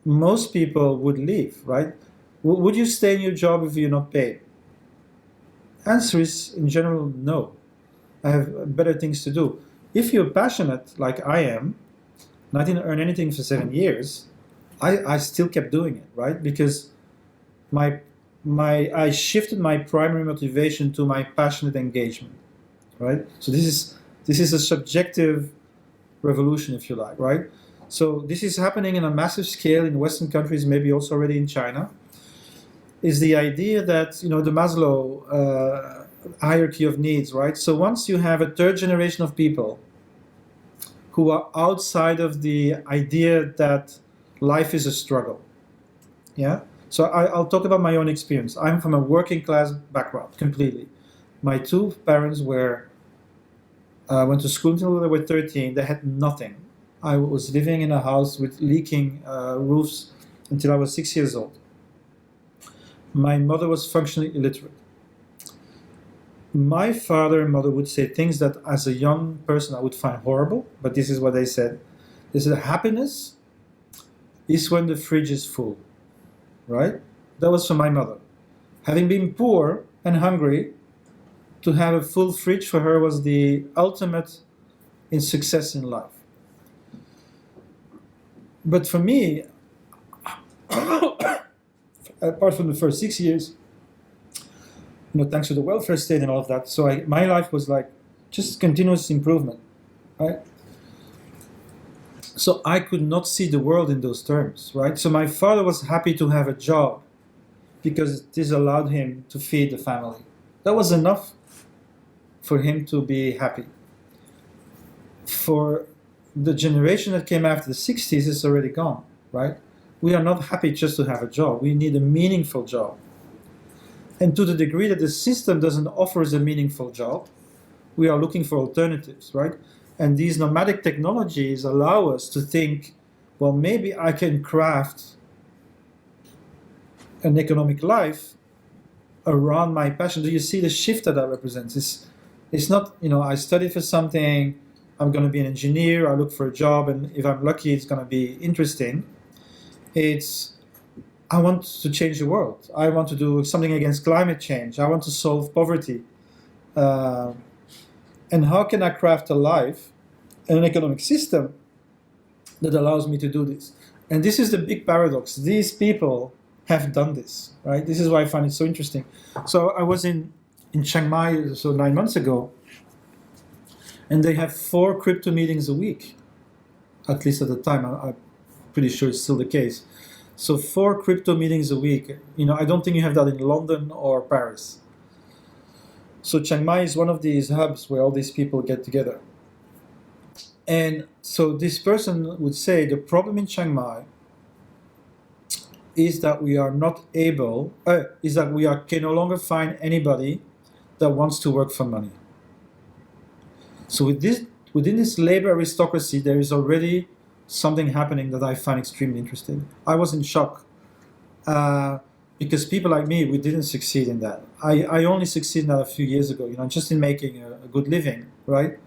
most people would leave, right? Would you stay in your job if you're not paid? Answer is, in general, no. I have better things to do. If you're passionate, like I am, and I didn't earn anything for 7 years, I still kept doing it, right? Because I shifted my primary motivation to my passionate engagement, right? So this is a subjective revolution, if you like, right? So this is happening in a massive scale in Western countries, maybe also already in China. Is the idea that, the Maslow hierarchy of needs, right? So once you have a third generation of people who are outside of the idea that life is a struggle, yeah? So I'll talk about my own experience. I'm from a working class background, completely. My 2 parents went to school until they were 13. They had nothing. I was living in a house with leaking roofs until I was 6 years old. My mother was functionally illiterate. My father and mother would say things that as a young person I would find horrible, but this is what they said. They said, happiness is when the fridge is full, right? That was from my mother. Having been poor and hungry, to have a full fridge for her was the ultimate in success in life. But for me, apart from the first 6 years, thanks to the welfare state and all of that, so my life was like just continuous improvement. right? So I could not see the world in those terms, right? So my father was happy to have a job because this allowed him to feed the family. That was enough for him to be happy. For the generation that came after the 60s, it's already gone, right? We are not happy just to have a job. We need a meaningful job. And to the degree that the system doesn't offer us a meaningful job, we are looking for alternatives, right? And these nomadic technologies allow us to think, well, maybe I can craft an economic life around my passion. Do you see the shift that represents? It's not, I study for something, I'm going to be an engineer, I look for a job, and if I'm lucky, it's going to be interesting. It's, I want to change the world. I want to do something against climate change. I want to solve poverty. And how can I craft a life and an economic system that allows me to do this? And this is the big paradox. These people have done this, right? This is why I find it so interesting. So I was in Chiang Mai, so 9 months ago, and they have 4 crypto meetings a week, at least at the time. I'm pretty sure it's still the case. So 4 crypto meetings a week. I don't think you have that in London or Paris. So Chiang Mai is one of these hubs where all these people get together. And so this person would say the problem in Chiang Mai is that we are not able, can no longer find anybody that wants to work for money. So within this labor aristocracy, there is already something happening that I find extremely interesting. I was in shock. Because people like me, we didn't succeed in that. I only succeeded in that a few years ago, just in making a good living, right?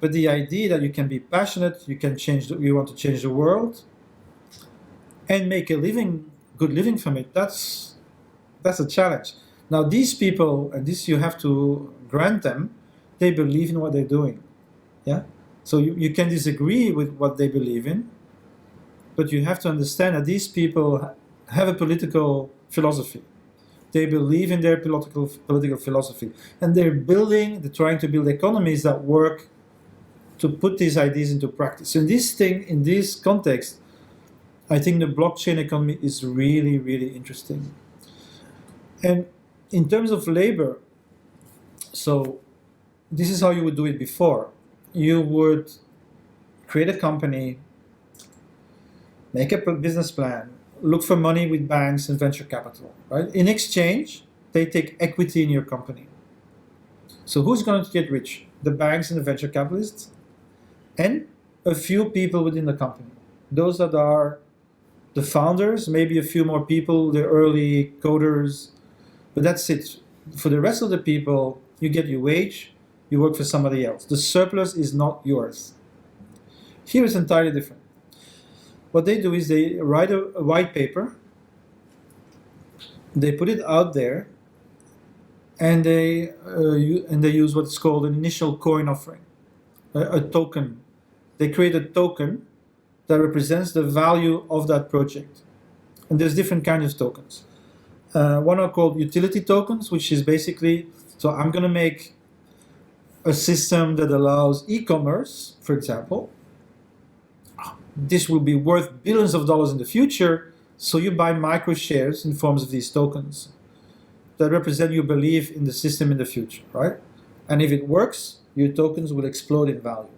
But the idea that you can be passionate, you want to change the world, and make a good living from it, that's a challenge. Now these people, and this you have to grant them, they believe in what they're doing, yeah? So you can disagree with what they believe in, but you have to understand that these people have a political philosophy. They believe in their political philosophy, and they're trying to build economies that work to put these ideas into practice. So in this context, I think the blockchain economy is really, really interesting. And in terms of labor, so this is how you would do it before. You would create a company, make a business plan, look for money with banks and venture capital, right? In exchange, they take equity in your company. So who's going to get rich? The banks and the venture capitalists, and a few people within the company. Those that are the founders, maybe a few more people, the early coders, but that's it. For the rest of the people, you get your wage, you work for somebody else. The surplus is not yours. Here it's entirely different. What they do is they write a white paper, they put it out there, and they use what's called an initial coin offering, a token. They create a token that represents the value of that project. And there's different kinds of tokens. One are called utility tokens, which is basically, so I'm going to make a system that allows e-commerce, for example. This will be worth billions of dollars in the future, so you buy micro shares in forms of these tokens that represent your belief in the system in the future, right? And if it works, your tokens will explode in value.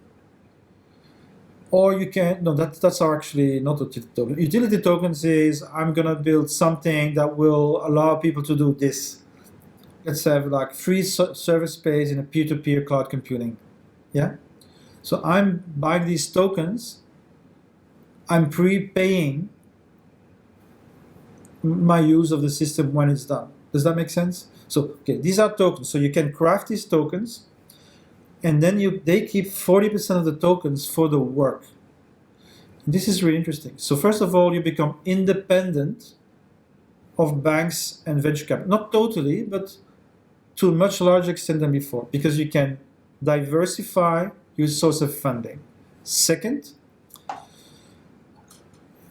Or you can, no, that's actually not utility tokens. Utility tokens is, I'm gonna build something that will allow people to do this. Let's have like free server space in a peer-to-peer cloud computing, yeah? So I'm buying these tokens, I'm prepaying my use of the system when it's done. Does that make sense? So, okay, these are tokens. So you can craft these tokens, and then they keep 40% of the tokens for the work. This is really interesting. So first of all, you become independent of banks and venture capital. Not totally, but to a much larger extent than before, because you can diversify your source of funding. Second,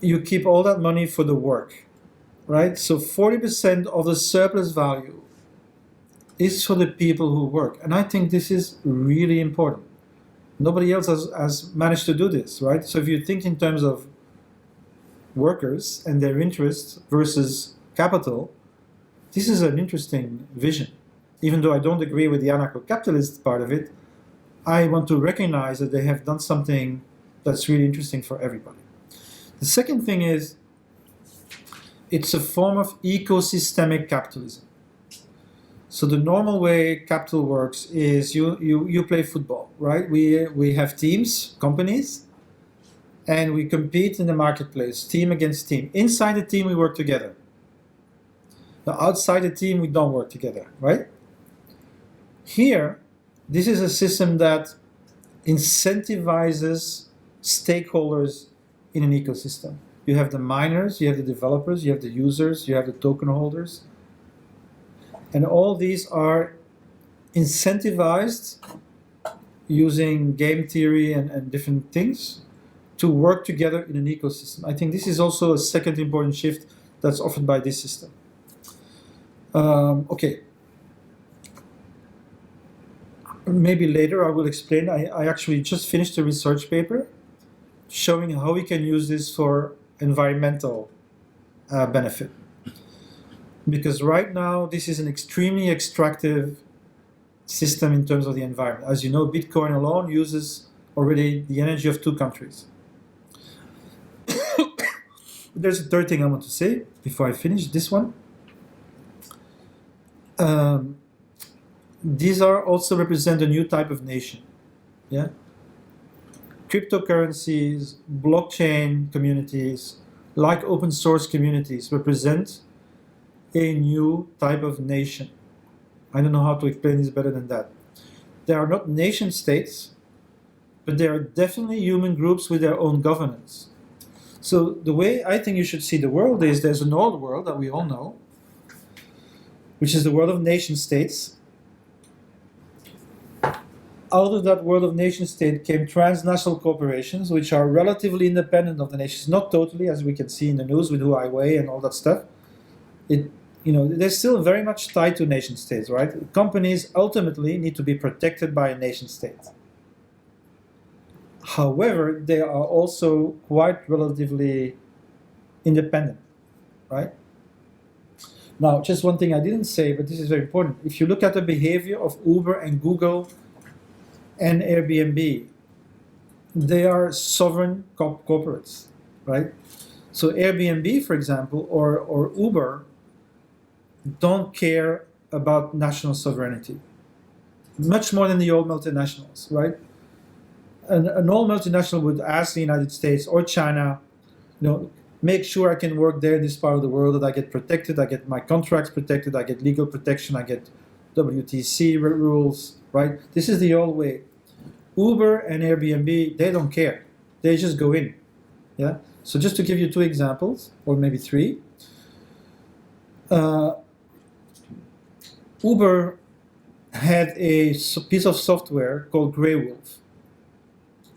you keep all that money for the work, right? So 40% of the surplus value is for the people who work. And I think this is really important. Nobody else has managed to do this, right? So if you think in terms of workers and their interests versus capital, this is an interesting vision. Even though I don't agree with the anarcho-capitalist part of it, I want to recognize that they have done something that's really interesting for everybody. The second thing is, it's a form of ecosystemic capitalism. So the normal way capital works is you play football, right? We have teams, companies, and we compete in the marketplace, team against team. Inside the team, we work together. Now, outside the team, we don't work together, right? Here, this is a system that incentivizes stakeholders in an ecosystem. You have the miners, you have the developers, you have the users, you have the token holders. And all these are incentivized using game theory and different things to work together in an ecosystem. I think this is also a second important shift that's offered by this system. Okay. Maybe later I will explain. I actually just finished a research paper showing how we can use this for environmental benefit. Because right now, this is an extremely extractive system in terms of the environment. As you know, Bitcoin alone uses already the energy of 2 countries. There's a third thing I want to say before I finish this one. These are also represent a new type of nation. Yeah? Cryptocurrencies, blockchain communities, like open source communities, represent a new type of nation. I don't know how to explain this better than that. They are not nation states, but they are definitely human groups with their own governance. So the way I think you should see the world is there's an old world that we all know, which is the world of nation states. Out of that world of nation state came transnational corporations, which are relatively independent of the nations, not totally, as we can see in the news with Huawei and all that stuff. They're still very much tied to nation states, right? Companies ultimately need to be protected by a nation state. However, they are also quite relatively independent, right? Now, just one thing I didn't say, but this is very important. If you look at the behavior of Uber and Google and Airbnb, they are sovereign corporates, right? So Airbnb, for example, or Uber, don't care about national sovereignty, much more than the old multinationals, right? An old multinational would ask the United States or China, make sure I can work there in this part of the world, that I get protected, I get my contracts protected, I get legal protection, I get WTC rules, right? This is the old way. Uber and Airbnb, they don't care. They just go in, yeah? So just to give you 2 examples, or maybe 3, Uber had a piece of software called Grey Wolf.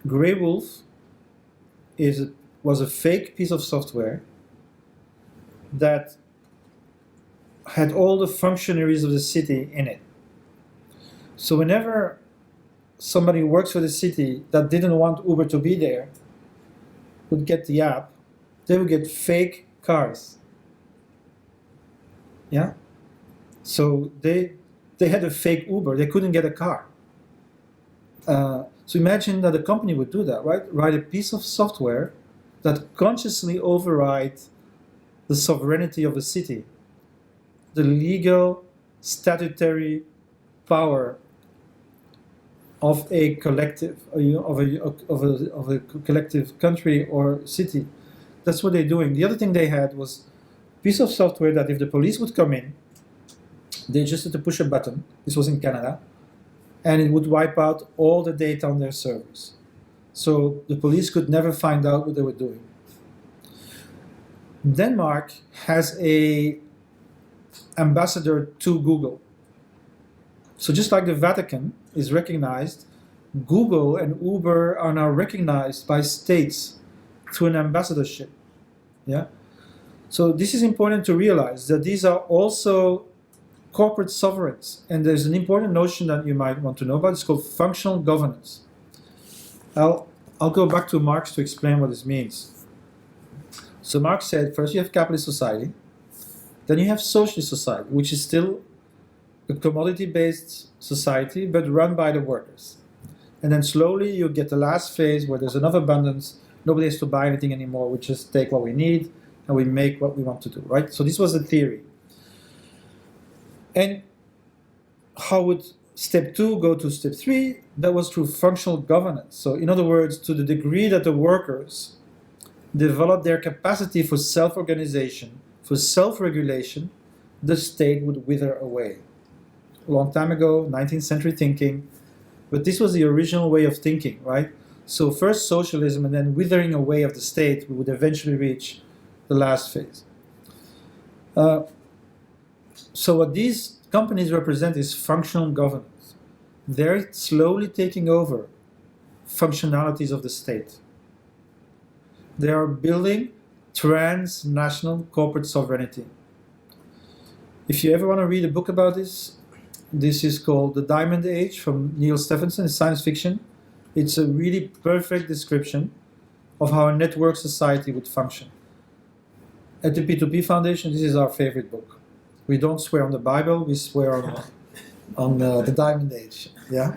Grey Wolf was a fake piece of software that had all the functionaries of the city in it. So whenever somebody who works for the city that didn't want Uber to be there would get the app, they would get fake cars. Yeah? So they had a fake Uber. They couldn't get a car. So imagine that a company would do that, right? Write a piece of software that consciously overrides the sovereignty of a city, the legal, statutory power of a collective, of a collective country or city. That's what they're doing. The other thing they had was a piece of software that if the police would come in, they just had to push a button. This was in Canada. And it would wipe out all the data on their servers. So the police could never find out what they were doing. Denmark has a ambassador to Google. So just like the Vatican is recognized, Google and Uber are now recognized by states through an ambassadorship. Yeah. So this is important to realize that these are also corporate sovereigns. And there's an important notion that you might want to know about. It's called functional governance. I'll go back to Marx to explain what this means. So Marx said, first you have capitalist society, then you have socialist society, which is still a commodity-based society, but run by the workers. And then slowly you get the last phase where there's enough abundance, nobody has to buy anything anymore, we just take what we need and we make what we want to do, right? So this was the theory. And how would step 2 go to step 3? That was through functional governance. So in other words, to the degree that the workers developed their capacity for self-organization, for self-regulation, the state would wither away. A long time ago, 19th century thinking, but this was the original way of thinking, right? So first socialism and then withering away of the state, we would eventually reach the last phase. So what these companies represent is functional governance. They're slowly taking over functionalities of the state. They are building transnational corporate sovereignty. If you ever want to read a book about this, this is called The Diamond Age from Neil Stephenson. It's science fiction. It's a really perfect description of how a network society would function. At the P2P Foundation, this is our favorite book. We don't swear on the Bible, we swear on the Diamond Age. Yeah.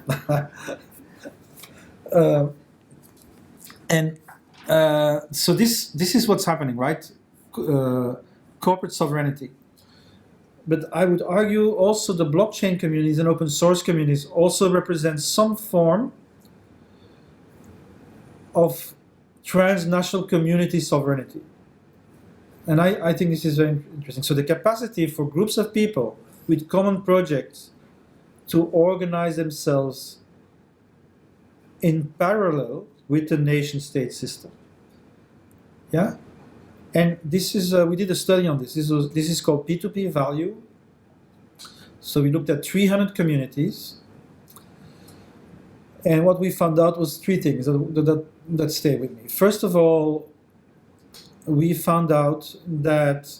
So this is what's happening, right? Corporate sovereignty. But I would argue also the blockchain communities and open source communities also represent some form of transnational community sovereignty. And I think this is very interesting. So the capacity for groups of people with common projects to organize themselves in parallel with the nation-state system. Yeah? And this is, we did a study on this. This is called P2P value. So we looked at 300 communities. And what we found out was 3 things that stay with me. First of all, we found out that,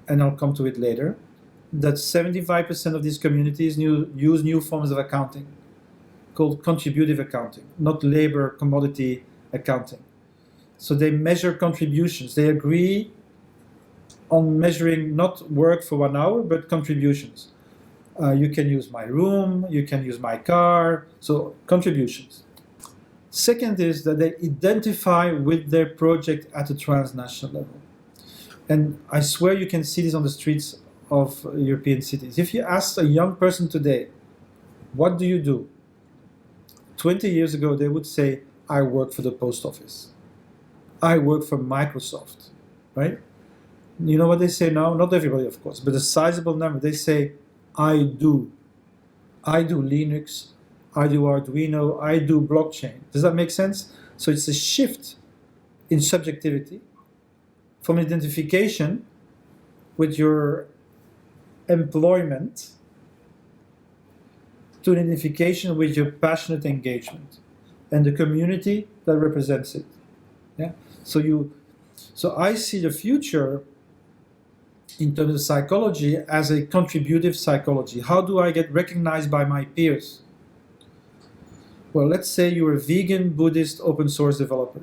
and I'll come to it later, that 75% of these communities use new forms of accounting called contributive accounting, not labor commodity accounting. So they measure contributions. They agree on measuring not work for 1 hour, but contributions. You can use my room, you can use my car, so contributions. Second is that they identify with their project at a transnational level. And I swear you can see this on the streets of European cities. If you ask a young person today, what do you do? 20 years ago, they would say, I work for the post office. I work for Microsoft, right? You know what they say now? Not everybody, of course, but a sizable number. They say, I do Linux, I do Arduino, I do blockchain. Does that make sense? So it's a shift in subjectivity from identification with your employment to an identification with your passionate engagement and the community that represents it. Yeah. So I see the future in terms of psychology as a contributive psychology. How do I get recognized by my peers? Well, let's say you're a vegan, Buddhist, open source developer.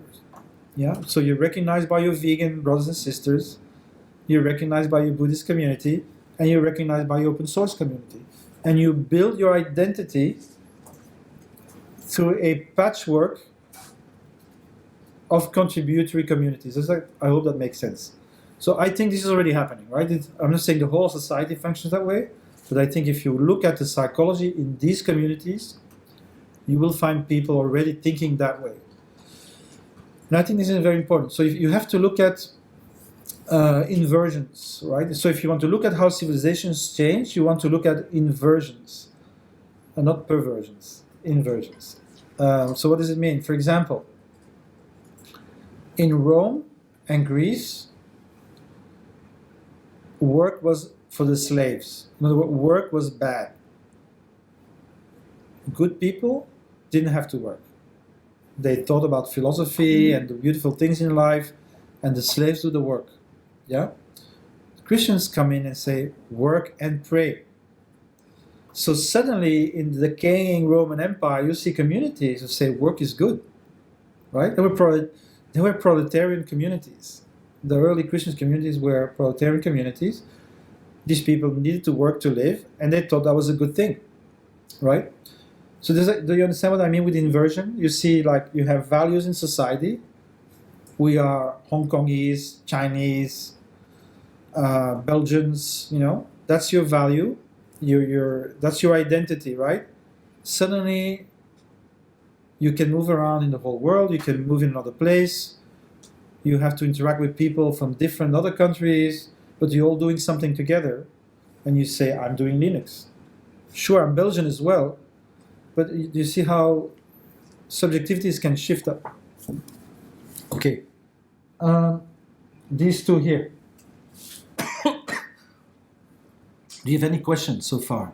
Yeah. So you're recognized by your vegan brothers and sisters, you're recognized by your Buddhist community, and you're recognized by your open source community. And you build your identity through a patchwork of contributory communities. I hope that makes sense. So I think this is already happening, right? I'm not saying the whole society functions that way, but I think if you look at the psychology in these communities, you will find people already thinking that way. And I think this is very important. So if you have to look at inversions, right? So if you want to look at how civilizations change, you want to look at inversions, and not perversions, inversions. So what does it mean? For example, in Rome and Greece, work was for the slaves. In other words, work was bad. Good people didn't have to work. They thought about philosophy and the beautiful things in life, and the slaves do the work. Yeah? Christians come in and say, work and pray. So suddenly, in the decaying Roman Empire, you see communities who say work is good, right? They were proletarian communities. The early Christian communities were proletarian communities. These people needed to work to live, and they thought that was a good thing, right? So do you understand what I mean with inversion? You see, like, you have values in society. We are Hong Kongese, Chinese, Belgians, that's your value. That's your identity, right? Suddenly, you can move around in the whole world. You can move in another place. You have to interact with people from different other countries, but you're all doing something together. And you say, I'm doing Linux. Sure, I'm Belgian as well, but you see how subjectivities can shift up. Okay. These two here. Do you have any questions so far?